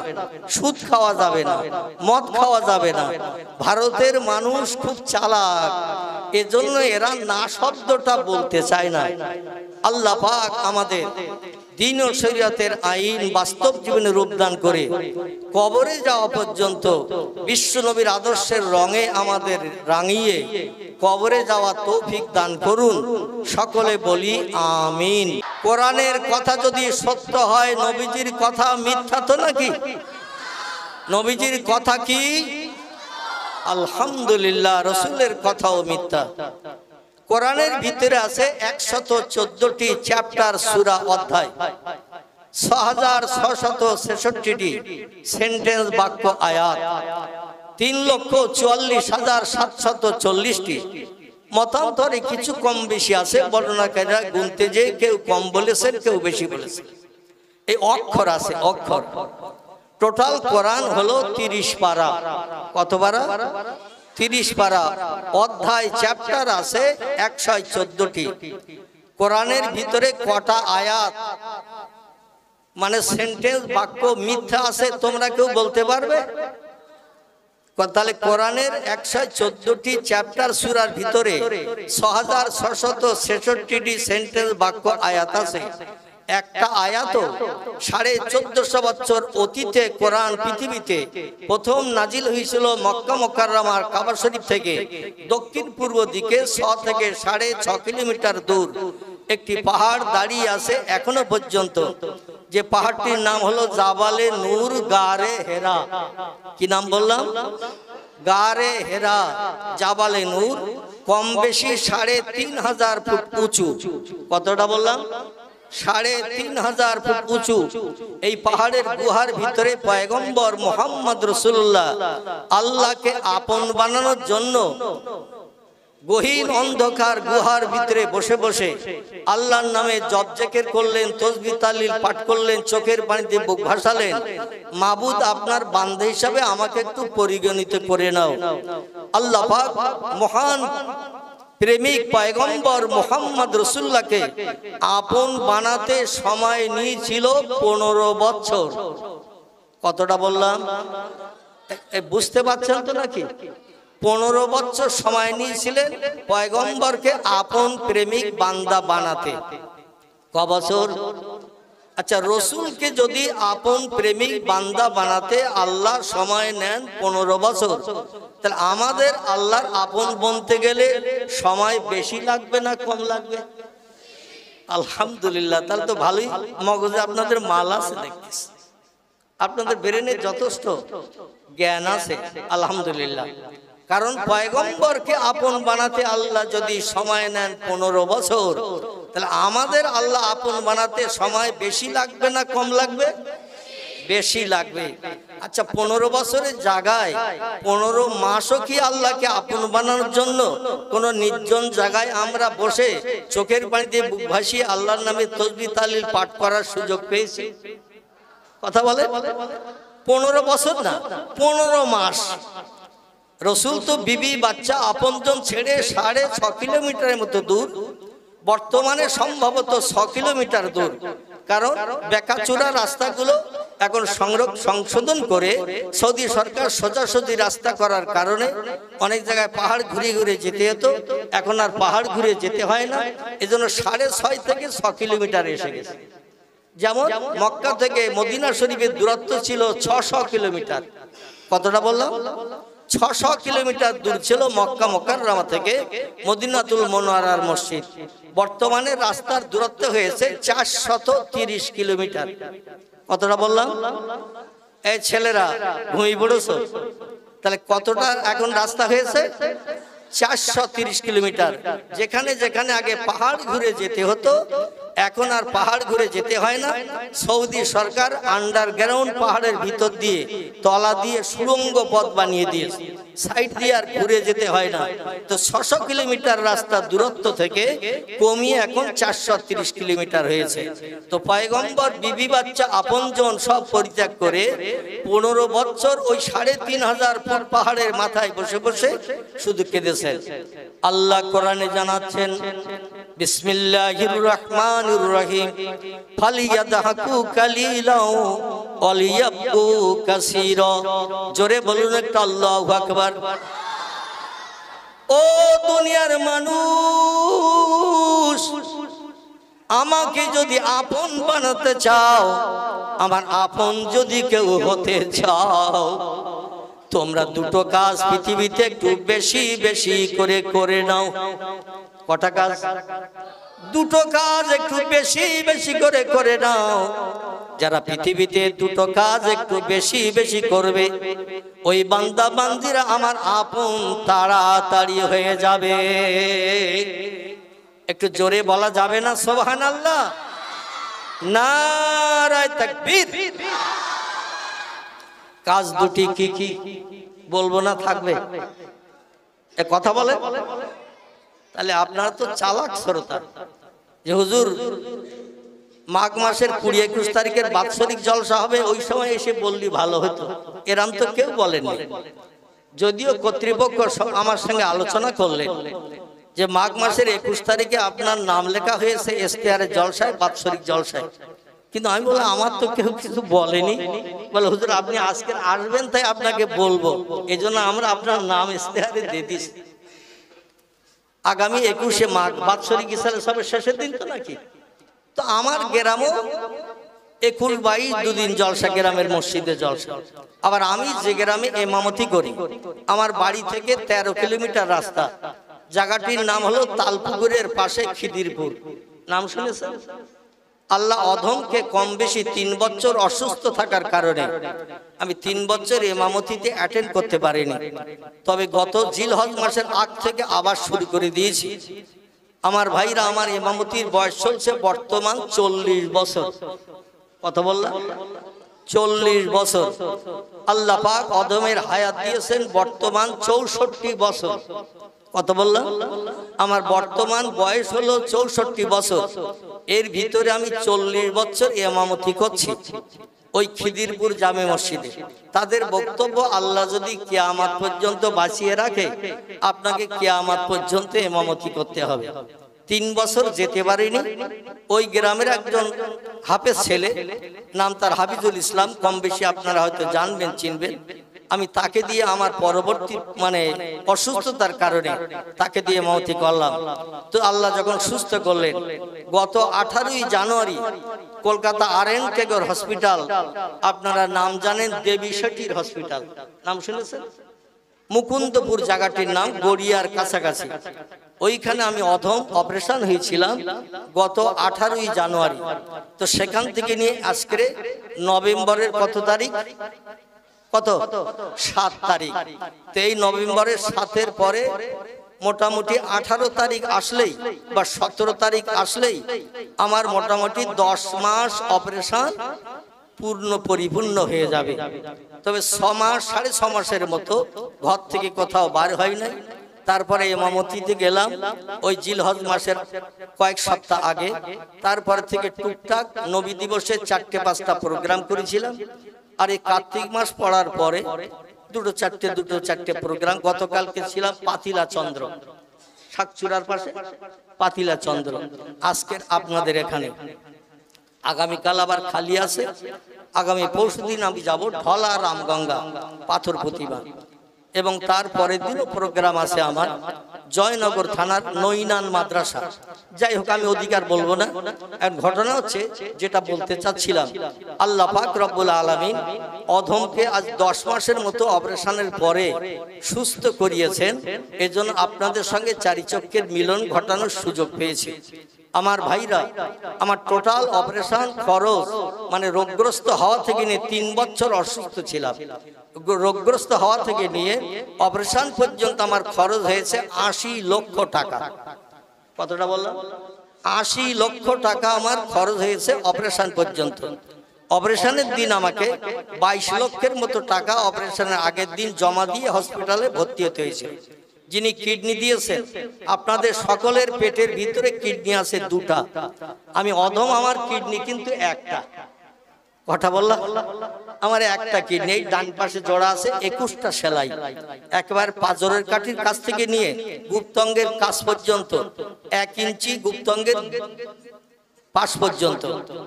সুদ খাওয়া যাবে না, মদ খাওয়া যাবে না। ভারতের মানুষ খুব চালাক, এজন্য এরা না শব্দটা বলতে চায় না। আল্লাহ পাক আমাদের দ্বীন ও শরীয়তের আইন বাস্তব জীবনে রূপদান করে কবরে যাওয়া পর্যন্ত বিশ্ব নবীর আদর্শের রঙে আমাদের রাঙিয়ে কবরে যাওয়া তৌফিক দান করুন। সকলে বলি আমিন। কোরআনের কথা যদি সত্য হয়, নবীজির কথা মিথ্যা তো নাকি? নবীজির কথা কি? আলহামদুলিল্লাহ, রসুলের কথাও মিথ্যা। কোরআনের ভিতরে আছে 114টি চ্যাপ্টার, সূরা, অধ্যায়, 6666টি সেন্টেন্স, বাক্য, আয়াত, 3,44,740টি। মতান্তরে কিছু কম বেশি আছে, বর্ণনাকারীরা গুনতে যে কেউ কম বলেছেন, কেউ বেশি বলেছেন। এই অক্ষর আছে, অক্ষর। টোটাল কোরআন হলো 30 পারা। কত পারা? 30 পারা। অধ্যায়, চ্যাপ্টার আছে 114টি। কোরআনের ভিতরে কটা আয়াত মানে সেন্টেন্স, বাক্য মিথ্যা আছে তোমরা কেউ বলতে পারবে? তাহলে কোরআনের 114টি চ্যাপ্টার সূরার ভিতরে 6666টি সেন্টেন্স, বাক্য, আয়াত আছে। একটা আয়াত 1450 বছর অতীতে কোরআন পৃথিবীতে প্রথম নাজিল হয়েছিল মক্কা মুকাররমার কাবা শরীফ থেকে দক্ষিণ পূর্ব দিকে 6 থেকে 6.5 কিলোমিটার দূর একটি পাহাড় দাঁড়িয়ে আছে এখনো পর্যন্ত। যে পাহাড়টির নাম হলো জাবালে নূর, গারে হেরা। কি নাম বললাম? গারে হেরা, জাবালে নূর। কম বেশি 3500 ফুট উঁচু। কতটা বললাম? 3500 ফুট উঁচু। এই পাহাড়ের গুহার ভিতরে পয়গম্বর মুহাম্মদ রাসূলুল্লাহ আল্লাহকে আপন বানানোর জন্য গহীন অন্ধকার গুহার ভিতরে বসে বসে আল্লাহর নামে জপ জিকির করলেন, তাসবিহ তাহলিল পাঠ করলেন, চোখের পানিতে বুক ভাসালেন। মাবুদ, আপনার বান্দা হিসাবে আমাকে একটু পরিগণিত করে নাও। আল্লাহ পাক মহান প্রেমিক পয়গম্বর মুহাম্মদ রাসূলুল্লাহকে আপন বানাতে সময় নিয়েছিল 15 বছর। কতটা বললাম? বুঝতে পারছেন তো নাকি? 15 বছর সময় নিয়েছিলেন পয়গম্বরকে আপন প্রেমিক বান্দা বানাতে। ক বছর? আচ্ছা, রসুলকে যদি আপন প্রেমিক বান্দা বানাতে আল্লাহ সময় নেন 15 বছর, তাহলে আমাদের আল্লাহর আপন বনতে গেলে সময় বেশি লাগবে না কম লাগবে? আলহামদুলিল্লাহ, তাহলে তো ভালোই মগজে আপনাদের মাল আছে দেখতেছি, আপনাদের ব্রেনে যথেষ্ট জ্ঞান আছে আলহামদুলিল্লাহ। কারণ পয়গম্বরকে আপন বানাতে আল্লাহ যদি সময় নেন 15 বছর, তাহলে আমাদের আল্লাহ আপন বানাতে সময় বেশি লাগবে না কম লাগবে? বেশি লাগবে। আচ্ছা, 15 বছরের জায়গায় 15 মাসও কি আল্লাহকে আপন বানানোর জন্য কোন নির্জন জায়গায় আমরা বসে চোখের পানিতে বুক ভাসিয়ে আল্লাহর নামে তাসবিহ তাহলিল পাঠ করার সুযোগ পেয়েছি? কথা বলে? 15 বছর না, 15 মাস। রসুল তো বিবি বাচ্চা আপনজন ছেড়ে 6.5 কিলোমিটারের মতো দূর, বর্তমানে সম্ভবত 6 কিলোমিটার দূর। কারণ বেকাচুরা রাস্তাগুলো এখন সংশোধন করে সৌদি সরকার সোজাসুজি রাস্তা করার কারণে অনেক জায়গায় পাহাড় ঘুরে ঘুরে যেতে হতো, এখন আর পাহাড় ঘুরে যেতে হয় না। এজন্য 6.5 থেকে 6 কিলোমিটার এসে গেছে। যেমন মক্কা থেকে মদিনা শরীফের দূরত্ব ছিল 600 কিলোমিটার। কতটা বললাম? 600 কিলোমিটার দূর ছিল মক্কা মুকাররমা থেকে মদিনাতুল মুনাওয়ারার মসজিদ। বর্তমানে রাস্তার দূরত্ব হয়েছে 430 কিলোমিটার। কতটা বললাম? এই ছেলেরা ঘুমিয়ে পড়েছো? তাহলে কতটা এখন রাস্তা হয়েছে? 430 কিলোমিটার। যেখানে যেখানে আগে পাহাড় ঘুরে যেতে হতো, এখন আর পাহাড় ঘুরে যেতে হয় না। সৌদি সরকার আন্ডারগ্রাউন্ড পাহাড়ের ভিতর দিয়ে তলা দিয়ে সুড়ঙ্গ পথ বানিয়ে দিয়েছে, সাইড দিয়ে আর ঘুরে যেতে হয় না। তো 600 কিলোমিটার রাস্তা দূরত্ব থেকে কমিয়ে এখন 430 কিলোমিটার হয়েছে। তো পয়গম্বর বিবি বাচ্চা আপনজন সব পরিত্যাগ করে 15 বছর ওই 3500 ফুট পাহাড়ের মাথায় বসে বসে শুধু কেঁদেছেন। আল্লাহ কোরআনে জানাচ্ছেন, বিসমিল্লাহির রহমানির রহিম ফালিয়াদহাকু কালিলাও ওয়ালিয়াবকু কাসীরা। জোরে বলুন একটা আল্লাহু আকবার। ও দুনিয়ার মানুষ, আমাকে যদি আপন বানাতে চাও, আমার আপন যদি কেউ হতে চাও, তোমরা দুটো কাজ পৃথিবীতে একটু বেশি বেশি করে করে নাও। কটা কাজ? দুটো কাজ একটু বেশি বেশি করে করে নাও। যারা পৃথিবীতে দুটো কাজ একটু বেশি বেশি করবে, ওই বান্দা বান্দিরা আমার আপন তাড়াতাড়ি হয়ে যাবে। একটু জোরে বলা যাবে না সুবহানাল্লাহ? নারায়ে তাকবীর। কাজ দুটি কি কি বলবো না, থাকবে এ কথা বলে? তাহলে আপনারা তো চালাক শ্রোতা, যে হুজুর মাঘ মাসের 20-21 তারিখের বাৎসরিক জলসা হবে, ওই সময় এসে বললি ভালো হতো। এরম তো কেউ বলেনি। যদিও কর্তৃপক্ষ আমার সঙ্গে আলোচনা করলেন যে মাঘ মাসের 21 তারিখে আপনার নাম লেখা হয়েছে ইশতেহারের জলসায়, বাৎসরিক জলসায়, কিন্তু আমি বললাম আমার তো কেউ কিছু বলেনি। বলে হুজুর আপনি আজকে আসবেন তাই আপনাকে বলবো, এজন্য আমরা আপনার নাম ইশতেহারে দিয়ে দিছি। আগামী 21শে মাঘ বাৎসরিক ইশতেহার সবের শেষের দিন তো নাকি? তো আমার গ্রামও 21-22 দুদিন জলসা, গ্রামের মসজিদে জলসা। আবার আমি যে গ্রামে ইমামতি করি, আমার বাড়ি থেকে 13 কিলোমিটার রাস্তা। জায়গাটির নাম হলো তালপুকুরের পাশে খিদিরপুর। নাম শুনেছেন? আল্লাহ অধমকে কম বেশি 3 বছর অসুস্থ থাকার কারণে আমি 3 বছর ইমামতিতে অ্যাটেন্ড করতে পারিনি। তবে গত জিলহজ মাসের আগ থেকে আবার শুরু করে দিয়েছি। আমার ভাইরা, আমার ইমামতির বয়স চলছে বর্তমান 40 বছর। কত বললাম? 40 বছর। আল্লাহ পাক অধমের হায়াত দিয়েছেন বর্তমান 64 বছর। কত বললাম? আমার বর্তমান বয়স হলো 64 বছর। এর ভিতরে আমি 40 বছর ইমামতি করছি ওই খিদিরপুর জামে মসজিদে। তাদের বক্তব্য, আল্লাহ যদি কিয়ামত পর্যন্ত বাঁচিয়ে রাখে, আপনাকে কিয়ামত পর্যন্ত ইমামতি করতে হবে। 3 বছর যেতে পারিনি। ওই গ্রামের একজন হাফেজ ছেলে, নাম তার হাফিজুল ইসলাম, কম বেশি আপনারা হয়তো জানবেন, চিনবেন। আমি তাকে দিয়ে আমার পরবর্তী অসুস্থতার কারণে তাকে দিয়ে ইমামতি করলাম। তো আল্লাহ যখন সুস্থ করলেন, গত 18ই জানুয়ারি কলকাতা RN টেগর হসপিটাল, আপনারা নাম জানেন দেবী শেঠির হসপিটাল, নাম শুনেছেন? মুকুন্দপুর জায়গাটির নাম, গড়িয়ার কাছাকাছি। ওইখানে আমি অধম অপারেশন হয়েছিলাম গত 18ই জানুয়ারি। তো সেখান থেকে নিয়ে আজকে নভেম্বরের কত তারিখ? কত? 7 তারিখ। তো এই নভেম্বরের 7-এর পরে মোটামুটি 18 তারিখ আসলেই বা 17 তারিখ আসলেই আমার মোটামুটি 10 মাস অপারেশন পূর্ণ পরিপূর্ণ হয়ে যাবে। তবে 6 মাস 6.5 মাসের মতো ঘর থেকে কোথাও বার হয় নাই। তারপরে ইমামতিতে গেলাম ওই জিলহজ মাসের কয়েক সপ্তাহ আগে। তারপর থেকে টুকটাক নবী দিবসে 4-5টা প্রোগ্রাম করেছিলাম। আর এই কার্তিক মাস পড়ার পরে 2-4টে প্রোগ্রাম। গতকালকে ছিলাম পাতিলা চন্দ্র, শাকচুরার পাশে পাতিলা চন্দ্র। আজকের আপনাদের এখানে, আগামীকাল আবার খালি আছে। আগামী পরশুদিন আমি যাব ঢলা রামগঙ্গা পাথর প্রতিমা, এবং তারপরের দিনও প্রোগ্রাম আছে আমার জয়নগর থানার নৈনান মাদ্রাসা। যাই হোক, আমি অধিকার বলবো না। এখন ঘটনা হচ্ছে, যেটা বলতে চাচ্ছিলাম, আল্লাহ পাক রব্বুল আলামিন অধমকে আজ 10 মাসের মতো অপারেশনের পরে সুস্থ করিয়েছেন। এজন্য আপনাদের সঙ্গে চারিচক্যের মিলন ঘটানোর সুযোগ পেয়েছি। আমার ভাইরা, আমার টোটাল অপারেশন খরচ, রোগগ্রস্ত হওয়া থেকে নিয়ে 3 বছর অসুস্থ ছিলাম, রোগগ্রস্ত হওয়া থেকে নিয়ে অপারেশন পর্যন্ত আমার খরচ হয়েছে 80 লক্ষ টাকা। কতটা বললাম? 80 লক্ষ টাকা আমার খরচ হয়েছে অপারেশন পর্যন্ত। অপারেশনের দিন আমাকে 22 লক্ষের মতো টাকা অপারেশনের আগের দিন জমা দিয়ে হসপিটালে ভর্তি হতে হয়েছে। যিনি কিডনি দিয়েছেন, আপনাদের সকলের পেটের ভিতরে কিডনি আছে 2টা। আমি অধম, আমার কিডনি কিন্তু 1টা। কথা বললাম। আমার একটা কিডনি ডান পাশে জোড়া আছে, 21টা সেলাই, একবার পাঁজরের কাঠির কাছ থেকে নিয়ে গুপ্তঙ্গের কাছ পর্যন্ত 1 ইঞ্চি গুপ্তঙ্গের পাশ পর্যন্ত,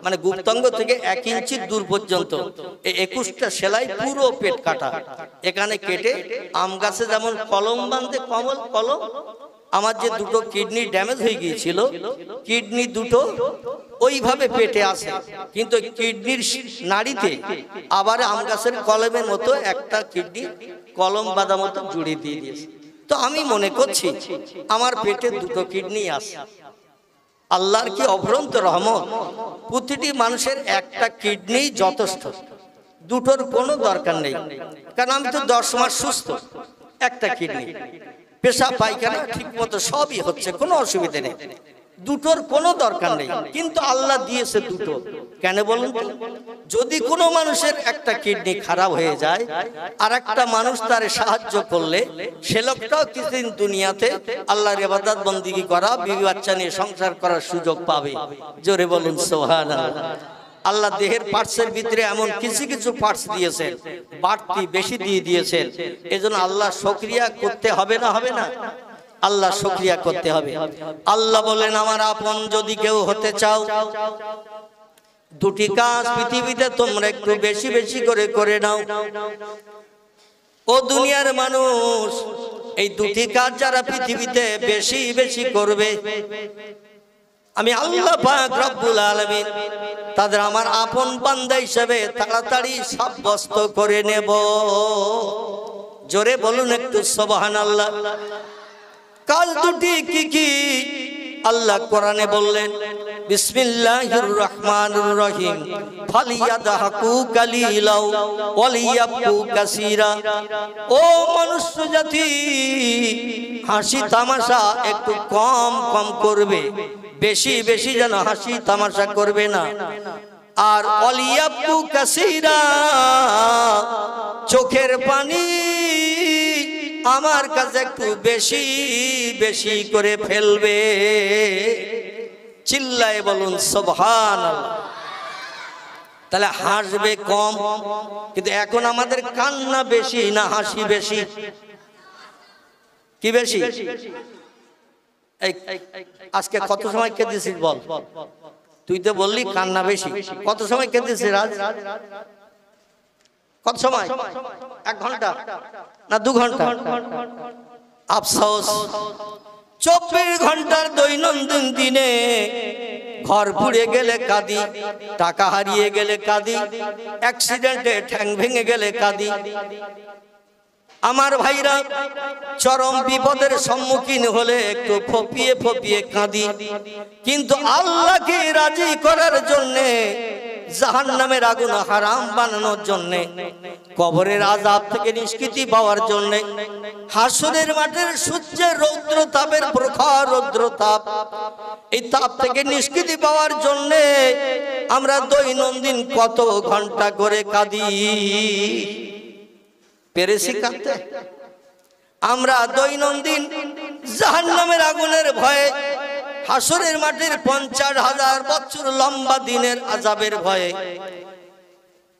মানে গুপ্তঙ্গ থেকে 1 ইঞ্চি দূর পর্যন্ত এই 21টা সেলাই পুরো পেট কাটা। এখানে কেটে আম গাছে যেমন কলম বাঁধে, কলম, আমার যে দুটো কিডনি ড্যামেজ হয়ে গিয়েছিল, কিডনি দুটো ওইভাবে পেটে আসে, কিন্তু কিডনির নাড়িতে আবার আম গাছের কলমের মতো একটা কিডনি কলম বাঁধা মতো জুড়ে দিয়ে দিয়েছে। তো আমি মনে করছি আমার পেটে দুটো কিডনি আছে। আল্লাহর কি অফুরন্ত রহমত, প্রতিটি মানুষের একটা কিডনি যথেষ্ট, দুটোর কোনো দরকার নেই। কারণ আমি তো 10 মাস সুস্থ, একটা কিডনি, পেশা পায়খানা ঠিক মতো সবই হচ্ছে, কোনো অসুবিধা নেই, দুটোর কোনো দরকার নেই। কিন্তু আল্লাহ দিয়েছে দুটো, কেন বলুন তো? যদি কোনো মানুষের একটা কিডনি খারাপ হয়ে যায়, আর একটা মানুষ তার সাহায্য করলে সে লোকটাও কিছুদিন দুনিয়াতে আল্লাহর ইবাদত বন্দেগী করা, বিবি বাচ্চা নিয়ে সংসার করার সুযোগ পাবে। জোরে বলুন সুবহানাল্লাহ। আল্লাহ দেহের পার্টসের ভিতরে এমন কিছু কিছু পার্টস দিয়েছেন, বাড়তি বেশি দিয়ে দিয়েছেন, এজন্য আল্লাহ শুকরিয়া করতে হবে না? হবে না? আল্লাহ শুকরিয়া করতে হবে। আল্লাহ বলেন, আমার আপন যদি কেউ হতে চাও, দুটি কাজ পৃথিবীতে তোমরা একটু বেশি বেশি করে করে নাও। ও দুনিয়ার মানুষ, এই দুটি কাজ যারা পৃথিবীতে বেশি বেশি করবে, আমি আল্লাহ পাক রব্বুল আলামিন তাদের আমার আপন বান্দা হিসেবে তাড়াতাড়ি সাব্যস্ত করে নেব। জোরে বলুন একটু সুবহানাল্লাহ। কাজ দুটি কি কি আল্লাহ কোরআনে বললেন, বিসমিল্লাহির রহমানির রহিম, ফালিয়াদহাকু কালিলাও ওয়ালিয়াবকু কাসীরা। ও মনুষ্য জাতি, হাসি তামাশা একটু কম কম করবে, বেশি বেশি যেন হাসি তামাশা করবে না। আর ওয়ালিয়াবকু কাসীরা, চোখের পানি আমার কাছে একটু বেশি বেশি করে ফেলবে। চিল্লায়ে বলুন সুবহানাল্লাহ। তাহলে হাসবে কম, কিন্তু এখন আমাদের কান্না বেশি না হাসি বেশি? কি বেশি? আজকে কত সময় কেঁদেছিস বল? তুই তো বললি কান্না বেশি, কত সময় কেঁদেছিস রাজ? কত সময়? 1 ঘন্টা না 2 ঘন্টা? আফসোস, 24 ঘন্টার দৈনন্দিন দিনে ঘর পুড়ে গেলে কাঁদি, টাকা হারিয়ে গেলে কাঁদি, অ্যাক্সিডেন্টে ঠ্যাং ভেঙে গেলে কাঁদি। আমার ভাইরা, চরম বিপদের সম্মুখীন হলে একটু ফপিয়ে ফপিয়ে কাঁদি। কিন্তু আল্লাহকে রাজি করার জন্যে, জাহান্নামের আগুন হারাম বানানোর জন্যে, কবরের আযাব থেকে নিষ্কৃতি পাওয়ার জন্যে, হাসরের মাঠের সূর্যের রৌদ্র তাপের প্রখর রৌদ্র তাপ, এই তাপ থেকে নিষ্কৃতি পাওয়ার জন্যে আমরা দৈনন্দিন কত ঘন্টা করে কাঁদি। পেরেছি কাঁদতে? আমরা দৈনন্দিন জাহান্নামের আগুনের ভয়ে, হাসরের মাঠের 50,000 বছর লম্বা দিনের আযাবের ভয়ে,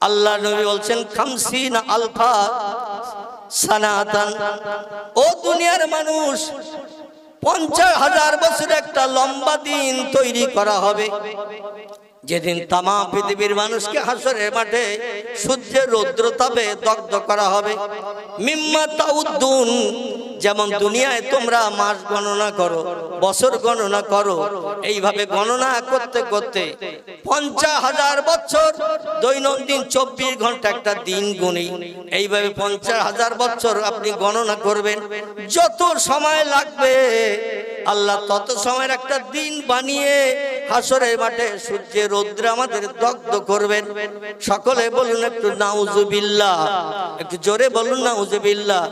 আল্লাহ নবী বলছেন 50 আলফা সানাতান। ও দুনিয়ার মানুষ, 50,000 বছর একটা লম্বা দিন তৈরি করা হবে, যেদিন তামাম পৃথিবীর মানুষকে হাসরের মাঠে সূর্যের রৌদ্রতাপে দগ্ধ করা হবে। মিম্মা তাউদ্দুন, যেমন দুনিয়ায় তোমরা মাস গণনা করো, বছর গণনা করো, এইভাবে গণনা করতে করতে 50,000 বছর, দৈনন্দিন 24 ঘন্টা একটা দিন গুনি, এইভাবে 50,000 বছর আপনি গণনা করবেন। যত সময় লাগবে আল্লাহ তত সময়ের একটা দিন বানিয়ে হাসরের মাঠে সূর্যের রৌদ্রে আমাদের দগ্ধ করবেন। সকলে বলুন একটু নাউজুবিল্লাহ, একটু জোরে বলুন নাউজুবিল্লাহ।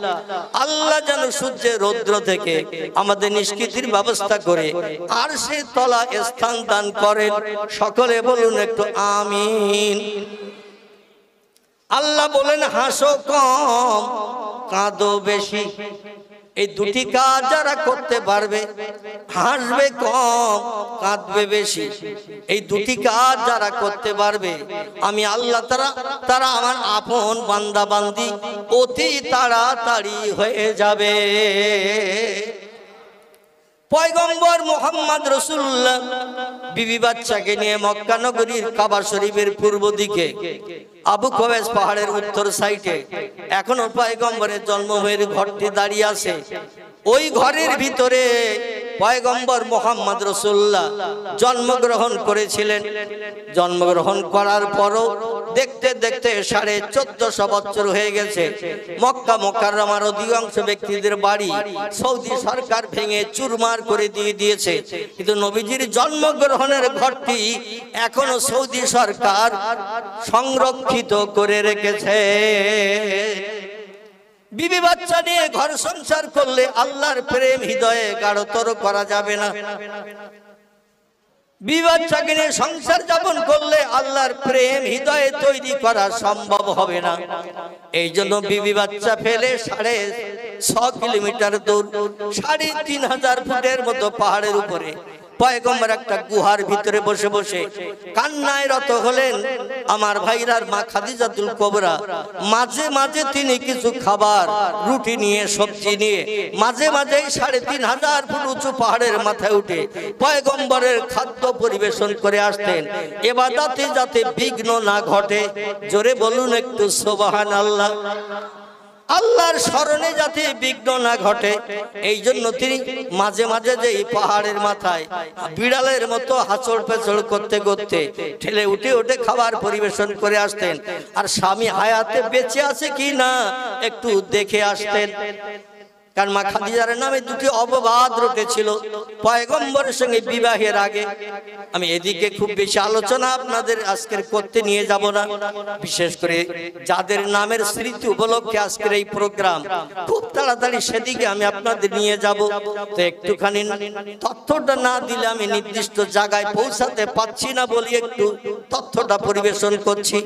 আল্লাহ যেন সূর্যের রৌদ্র থেকে আমাদের নিষ্কৃতির ব্যবস্থা করে আর সে তলা স্থান দান করেন। সকলে বলুন একটু আমিন। আল্লাহ বলেন, হাসো কম কাঁদো বেশি। এই দুটি কাজ যারা করতে পারবে হাসবে কম কাঁদবে বেশি। এই দুটি কাজ যারা করতে পারবে আমি আল্লাহ তারা আমার আপন বান্দা বান্দি অতি তাড়াতাড়ি হয়ে যাবে। পয়গম্বর মুহাম্মদ রাসূলুল্লাহ বিবি বাচ্চাকে নিয়ে মক্কা নগরীর কাবা শরীফের পূর্ব দিকে আবু কুবাইস পাহাড়ের উত্তর সাইডে এখনো পয়গম্বরের জন্মভূমির ঘরটি দাঁড়িয়ে আছে। ওই ঘরের ভিতরে পয়গম্বর মুহাম্মদ রাসূলুল্লাহ জন্মগ্রহণ করেছিলেন। জন্মগ্রহণ করার পরও দেখতে দেখতে 1450 বছর হয়ে গেছে। মক্কা মুকাররমার অধিকাংশ ব্যক্তিদের বাড়ি সৌদি সরকার ভেঙে চুরমার করে দিয়েছে, কিন্তু নবীজির জন্মগ্রহণের ঘরটি এখনো সৌদি সরকার সংরক্ষিত করে রেখেছে। বিবি বাচ্চা নিয়ে ঘর সংসার করলে আল্লাহর প্রেম হৃদয়ে গাঢ়তর করা যাবে না। বিবি বাচ্চাকে নিয়ে সংসার যাপন করলে আল্লাহর প্রেম হৃদয়ে তৈরি করা সম্ভব হবে না। এই জন্য বিবি বাচ্চা ফেলে 6.5 কিলোমিটার দূর 3500 ফুটের মতো পাহাড়ের উপরে পয়গম্বর একটা গুহার ভিতরে বসে বসে কান্নায় রত হলেন। আমার ভাইরার মা খাদিজাতুল কুবরা মাঝে মাঝে তিনি কিছু খাবার রুটি নিয়ে সবজি নিয়ে মাঝে মাঝে 3500 ফুট উঁচু পাহাড়ের মাথায় উঠে পয়গম্বরের খাদ্য পরিবেশন করে আসতেন, ইবাদতে যাতে বিঘ্ন না ঘটে। জোরে বলুন একটু সুবহানাল্লাহ। আল্লাহর স্মরণে যাতে বিঘ্ন না ঘটে এই জন্য তিনি মাঝে মাঝে যে পাহাড়ের মাথায় বিড়ালের মতো হাঁচড় পেছড় করতে করতে ঠেলে উঠে উঠে খাবার পরিবেশন করে আসতেন। আর স্বামী হায়াতে বেঁচে আছে কি না একটু দেখে আসতেন। কারণ মা খাদিজার নামে দুটি অপবাদ রটেছিল পয়গম্বরের সঙ্গে বিবাহের আগে। আমি এদিকে খুব বেশি আলোচনা আপনাদের আজকের করতে নিয়ে যাব না, বিশেষ করে যাদের নামের স্মৃতি উপলক্ষে আজকের এই প্রোগ্রাম, খুব তাড়াতাড়ি সেদিকে আমি আপনাদের নিয়ে যাব। তো একটুখানি তথ্যটা না দিলে আমি নির্দিষ্ট জায়গায় পৌঁছাতে পারছি না বলি একটু তথ্যটা পরিবেশন করছি।